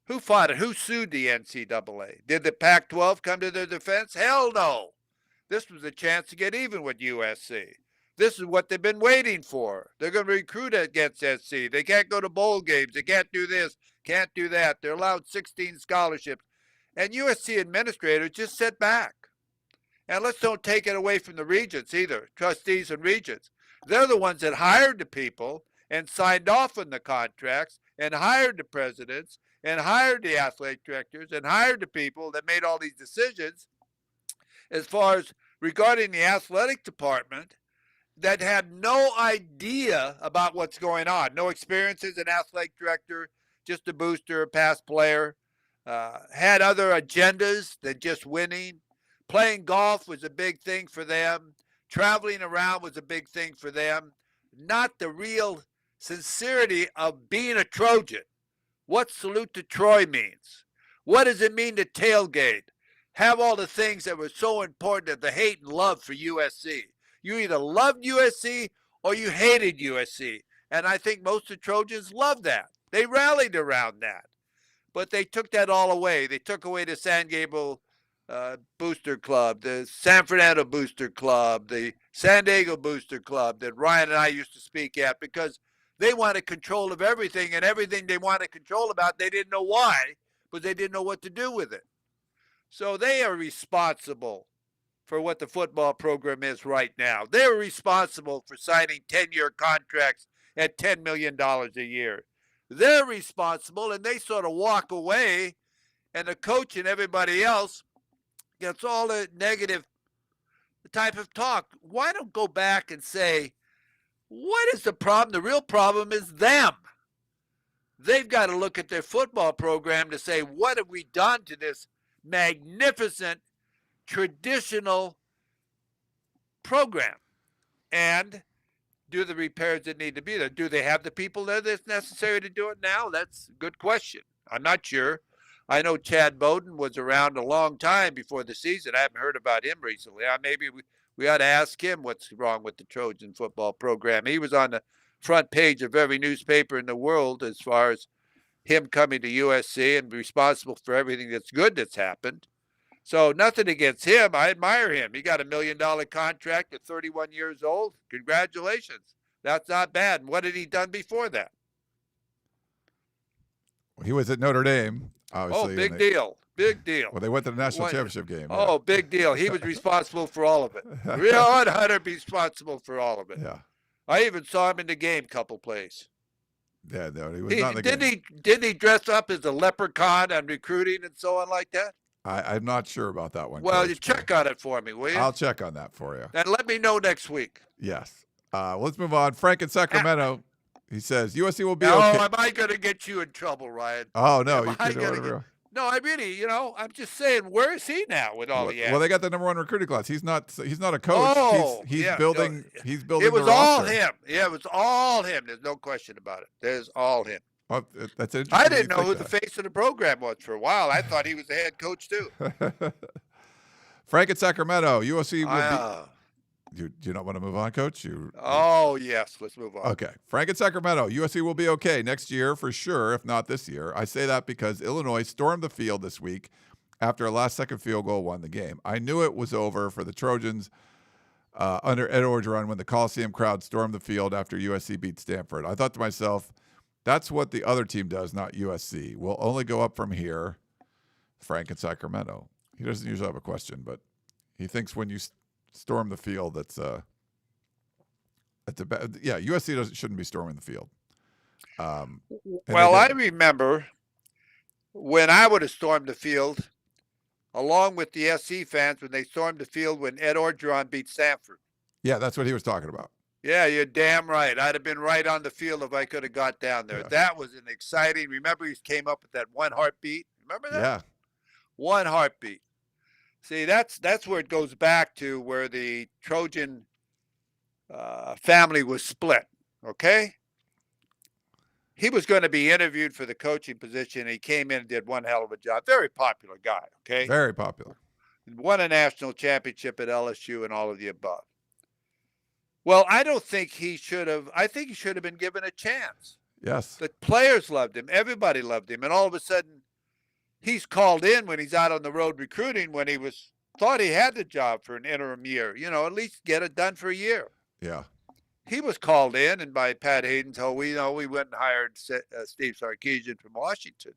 Who sued the NCAA? Did the Pac-12 come to their defense? Hell no. This was a chance to get even with USC. This is what they've been waiting for. They're going to recruit against SC. They can't go to bowl games. They can't do this, can't do that. They're allowed 16 scholarships. And USC administrators just sit back. And let's don't take it away from the regents either, trustees and regents. They're the ones that hired the people and signed off on the contracts and hired the presidents and hired the athletic directors and hired the people that made all these decisions as far as regarding the athletic department that had no idea about what's going on. No experience as an athletic director, just a booster, a past player, had other agendas than just winning. Playing golf was a big thing for them. Traveling around was a big thing for them. Not the real sincerity of being a Trojan. What salute to Troy means. What does it mean to tailgate? Have all the things that were so important of the hate and love for USC. You either loved USC or you hated USC. And I think most of the Trojans loved that. They rallied around that. But they took that all away. They took away the San Gabriel Booster Club, the San Fernando Booster Club, the San Diego Booster Club that Ryan and I used to speak at, because they wanted control of everything, and everything they wanted control about, they didn't know why, but they didn't know what to do with it. So they are responsible for what the football program is right now. They're responsible for signing 10-year contracts at $10 million a year. They're responsible, and they sort of walk away, and the coach and everybody else gets all the negative type of talk. Why don't go back and say, what is the problem? The real problem is them. They've got to look at their football program to say, what have we done to this magnificent, traditional program? And do the repairs that need to be there. Do they have the people there that's necessary to do it now? That's a good question. I'm not sure. I know Chad Bowden was around a long time before the season. I haven't heard about him recently. Maybe We ought to ask him what's wrong with the Trojan football program. He was on the front page of every newspaper in the world as far as him coming to USC and responsible for everything that's good that's happened. So nothing against him. I admire him. He got $1 million contract at 31 years old. Congratulations. That's not bad. And what had he done before that? He was at Notre Dame, obviously. Oh, big deal. Big deal. Well, they went to the national championship game. Yeah. Oh, big deal. He was responsible for all of it. Real 100 responsible for all of it. Yeah. I even saw him in the game couple plays. Yeah, no, he was not in the game. Didn't he dress up as a leprechaun on recruiting and so on like that? I'm not sure about that one. Well, Coach, you check on it for me, will you? I'll check on that for you. And let me know next week. Yes. Let's move on. Frank in Sacramento. He says USC will be no, okay. am I going to get you in trouble, Ryan? Oh, no. No, I really, I'm just saying, where is he now with all the Well, they got the number 1 recruiting class. He's not a coach. Oh, he's building. He's building. It was the all roster. him. Yeah, it was all him. There's no question about it. There's all him. Well, that's interesting. I didn't know who the face of the program was for a while. I thought he was the head coach too. Frank in Sacramento. USC will be. Do you not want to move on, Coach? Oh, yes. Let's move on. Okay. Frank in Sacramento. USC will be okay next year for sure, if not this year. I say that because Illinois stormed the field this week after a last-second field goal won the game. I knew it was over for the Trojans under Ed Orgeron when the Coliseum crowd stormed the field after USC beat Stanford. I thought to myself, that's what the other team does, not USC. We'll only go up from here. Frank in Sacramento. He doesn't usually have a question, but he thinks when you storm the field, USC shouldn't be storming the field. Well, I remember when I would have stormed the field, along with the SC fans, when they stormed the field when Ed Orgeron beat Stanford. Yeah, that's what he was talking about. Yeah, you're damn right. I'd have been right on the field if I could have got down there. Yeah. That was an exciting. Remember, he came up with that one heartbeat. Remember that? Yeah. One heartbeat. See, that's where it goes back to where the Trojan family was split, okay? He was going to be interviewed for the coaching position. He came in and did one hell of a job. Very popular guy, okay? Very popular. Won a national championship at LSU and all of the above. Well, I don't think he should have. I think he should have been given a chance. Yes. The players loved him. Everybody loved him. And all of a sudden, he's called in when he's out on the road recruiting when he thought he had the job for an interim year. At least get it done for a year. Yeah. He was called in, and by Pat Hayden, we went and hired Steve Sarkisian from Washington.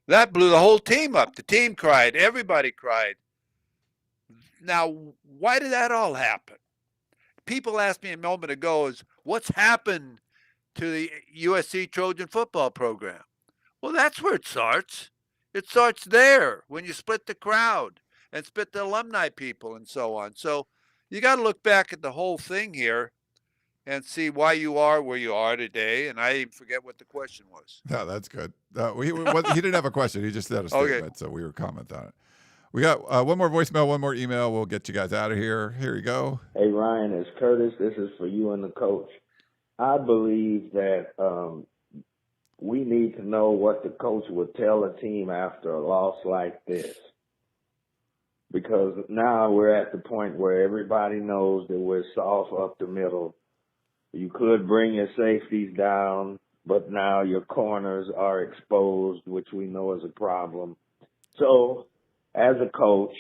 That blew the whole team up. The team cried. Everybody cried. Now, why did that all happen? People asked me a moment ago what's happened to the USC Trojan football program? Well, that's where it starts. It starts there when you split the crowd and split the alumni people and so on. So you got to look back at the whole thing here and see why you are where you are today. And I even forget what the question was. No, that's good. He didn't have a question. He just had a statement, okay. So we were commenting on it. We got one more voicemail, one more email. We'll get you guys out of here. Here you go. Hey, Ryan, it's Curtis. This is for you and the coach. I believe that we need to know what the coach would tell a team after a loss like this. Because now we're at the point where everybody knows that we're soft up the middle. You could bring your safeties down, but now your corners are exposed, which we know is a problem. So, as a coach,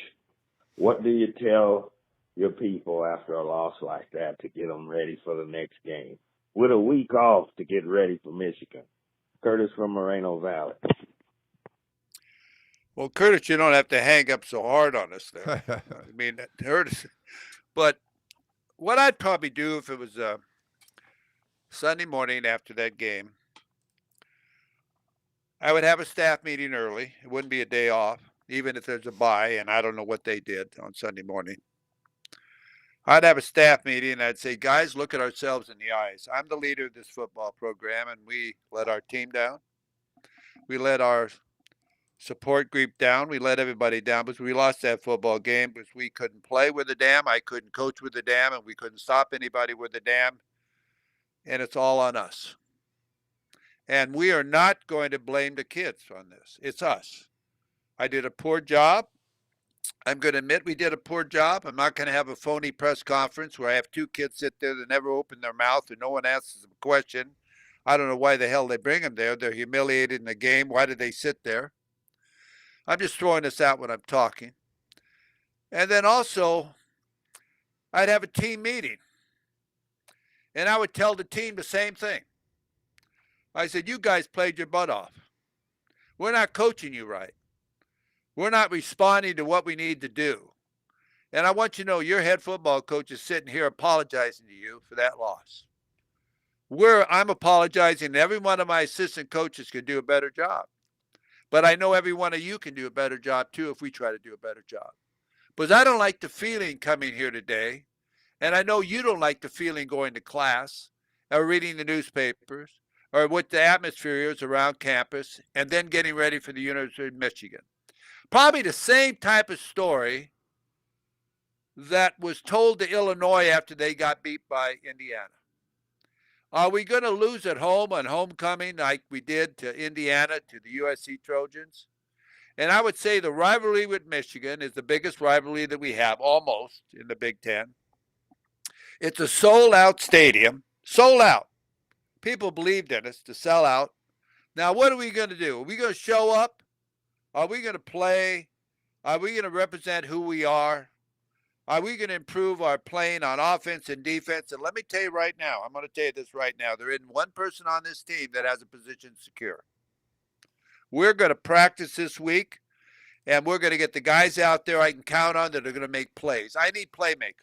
what do you tell your people after a loss like that to get them ready for the next game? With a week off to get ready for Michigan. Curtis from Moreno Valley. Well, Curtis, you don't have to hang up so hard on us there. I mean, that hurt us. But what I'd probably do if it was Sunday morning after that game, I would have a staff meeting early. It wouldn't be a day off, even if there's a bye, and I don't know what they did on Sunday morning. I'd have a staff meeting, and I'd say, guys, look at ourselves in the eyes. I'm the leader of this football program, and we let our team down. We let our support group down. We let everybody down because we lost that football game because we couldn't play with the dam. I couldn't coach with the dam, and we couldn't stop anybody with the dam. And it's all on us. And we are not going to blame the kids on this. It's us. I did a poor job. I'm going to admit we did a poor job. I'm not going to have a phony press conference where I have two kids sit there that never open their mouth and no one asks them a question. I don't know why the hell they bring them there. They're humiliated in the game. Why did they sit there? I'm just throwing this out when I'm talking. And then also, I'd have a team meeting. And I would tell the team the same thing. I said, you guys played your butt off. We're not coaching you right. We're not responding to what we need to do. And I want you to know your head football coach is sitting here apologizing to you for that loss. I'm apologizing, and every one of my assistant coaches could do a better job. But I know every one of you can do a better job, too, if we try to do a better job. Because I don't like the feeling coming here today, and I know you don't like the feeling going to class or reading the newspapers or what the atmosphere is around campus and then getting ready for the University of Michigan. Probably the same type of story that was told to Illinois after they got beat by Indiana. Are we going to lose at home on homecoming like we did to Indiana, to the USC Trojans? And I would say the rivalry with Michigan is the biggest rivalry that we have, almost, in the Big Ten. It's a sold-out stadium, sold out. People believed in us to sell out. Now, what are we going to do? Are we going to show up? Are we going to play? Are we going to represent who we are? Are we going to improve our playing on offense and defense? And let me tell you right now, I'm going to tell you this right now. There isn't one person on this team that has a position secure. We're going to practice this week, and we're going to get the guys out there I can count on that are going to make plays. I need playmakers.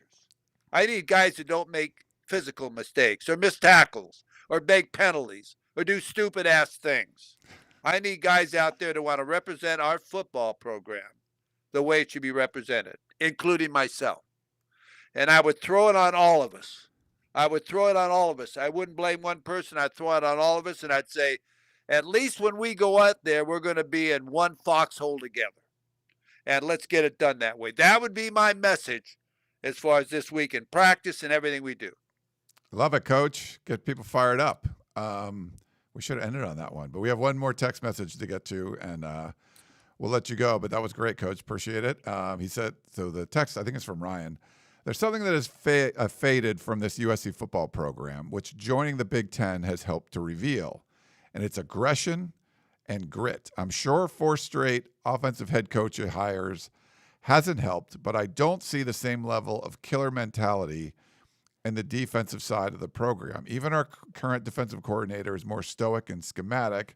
I need guys that don't make physical mistakes or miss tackles or make penalties or do stupid-ass things. I need guys out there that want to represent our football program the way it should be represented, including myself. And I would throw it on all of us. I wouldn't blame one person. I'd throw it on all of us, and I'd say, at least when we go out there, we're going to be in one foxhole together. And let's get it done that way. That would be my message as far as this week in practice and everything we do. Love it, Coach. Get people fired up. We should have ended on that one, but we have one more text message to get to, and we'll let you go. But that was great, Coach. Appreciate it. He said, so the text, I think it's from Ryan. There's something that has faded from this USC football program, which joining the Big Ten has helped to reveal, and it's aggression and grit. I'm sure 4 straight offensive head coach hires hasn't helped, but I don't see the same level of killer mentality in the defensive side of the program. Even our current defensive coordinator is more stoic and schematic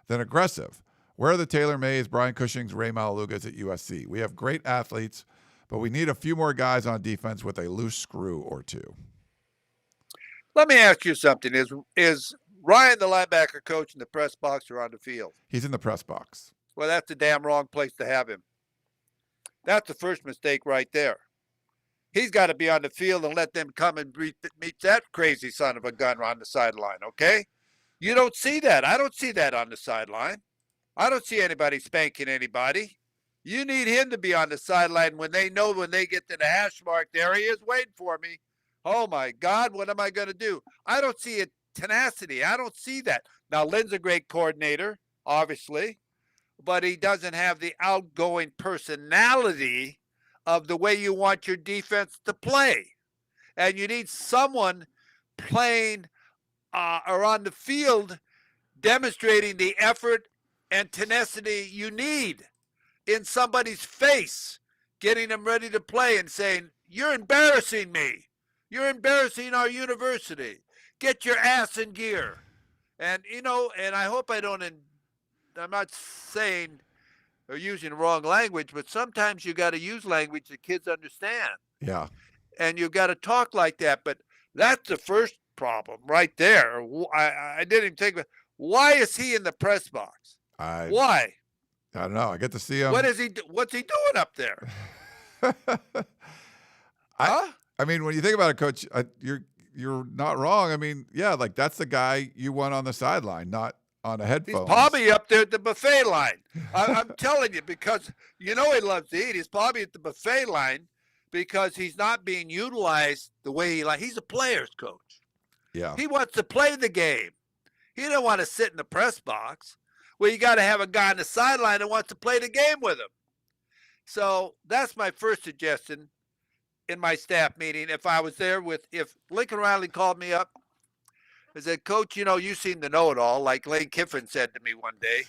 than aggressive. Where are the Taylor Mays, Brian Cushings, Ray Malalugas at USC? We have great athletes, but we need a few more guys on defense with a loose screw or two. Let me ask you something. Is Ryan the linebacker coach in the press box or on the field? He's in the press box. Well, that's the damn wrong place to have him. That's the first mistake right there. He's got to be on the field and let them come and meet that crazy son of a gun on the sideline, okay? You don't see that. I don't see that on the sideline. I don't see anybody spanking anybody. You need him to be on the sideline when they know when they get to the hash mark, there he is waiting for me. Oh, my God, what am I going to do? I don't see a tenacity. I don't see that. Now, Lynn's a great coordinator, obviously, but he doesn't have the outgoing personality of the way you want your defense to play. And you need someone playing or on the field demonstrating the effort and tenacity you need in somebody's face, getting them ready to play and saying, you're embarrassing me. You're embarrassing our university. Get your ass in gear. And, and I hope I'm not saying or using the wrong language, but sometimes you got to use language that kids understand. Yeah. And you've got to talk like that. But that's the first problem right there. I didn't even think about, why is he in the press box? Why? I don't know. I get to see him. What's he doing up there? I mean, when you think about it, Coach, you're not wrong. I mean, yeah, like that's the guy you want on the sideline, not on a headphone. He's probably up there at the buffet line. I'm telling you, because he loves to eat. He's probably at the buffet line because he's not being utilized the way he likes. He's a player's coach. Yeah. He wants to play the game. He don't want to sit in the press box. Well, you got to have a guy on the sideline that wants to play the game with him. So that's my first suggestion in my staff meeting. If I was there if Lincoln Riley called me up and said, Coach, you seem to know it all, like Lane Kiffin said to me one day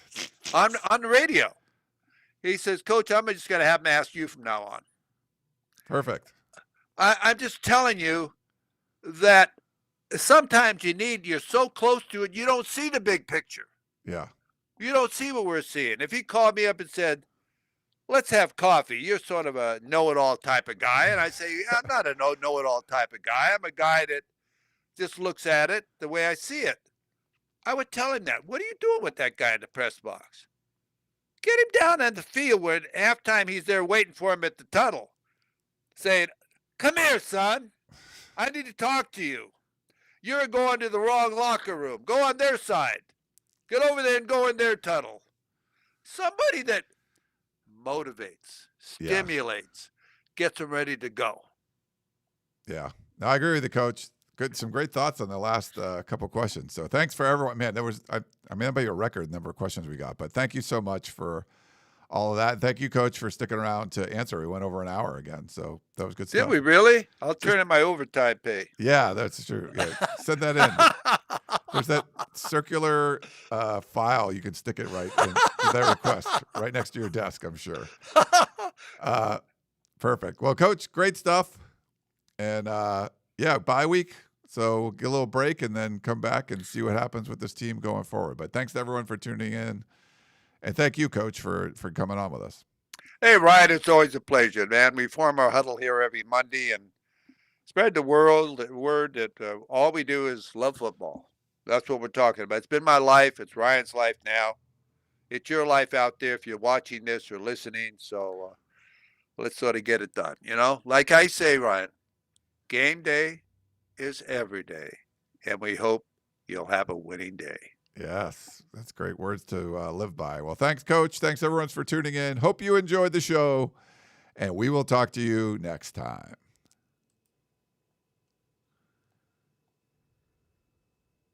on the radio. He says, Coach, I'm just going to have him ask you from now on. Perfect. I'm just telling you that sometimes you're so close to it, you don't see the big picture. Yeah. You don't see what we're seeing. If he called me up and said, let's have coffee, you're sort of a know-it-all type of guy. And I say, I'm not a know-it-all type of guy. I'm a guy that just looks at it the way I see it. I would tell him that. What are you doing with that guy in the press box? Get him down on the field where at halftime he's there waiting for him at the tunnel, saying, come here, son. I need to talk to you. You're going to the wrong locker room. Go on their side. Get over there and go in their tunnel. Somebody that motivates, stimulates, gets them ready to go. Yeah. No, I agree with you, Coach. Some great thoughts on the last couple questions. So thanks for everyone. Man, I mean, about your record number of questions we got, but thank you so much for all of that. Thank you, Coach, for sticking around to answer. We went over an hour again, so that was good stuff. Did we really? I'll turn in my overtime pay. Yeah, that's true. Yeah, send that in. There's that circular file. You can stick it right in that request right next to your desk, I'm sure. Perfect. Well, Coach, great stuff. And bye week. So get a little break and then come back and see what happens with this team going forward. But thanks to everyone for tuning in. And thank you, Coach, for coming on with us. Hey, Ryan, it's always a pleasure, man. We form our huddle here every Monday and spread the word that all we do is love football. That's what we're talking about. It's been my life. It's Ryan's life now. It's your life out there if you're watching this or listening. So let's sort of get it done. Like I say, Ryan, game day is every day, and we hope you'll have a winning day. Yes, that's great words to live by. Well, thanks, Coach. Thanks, everyone, for tuning in. Hope you enjoyed the show, and we will talk to you next time.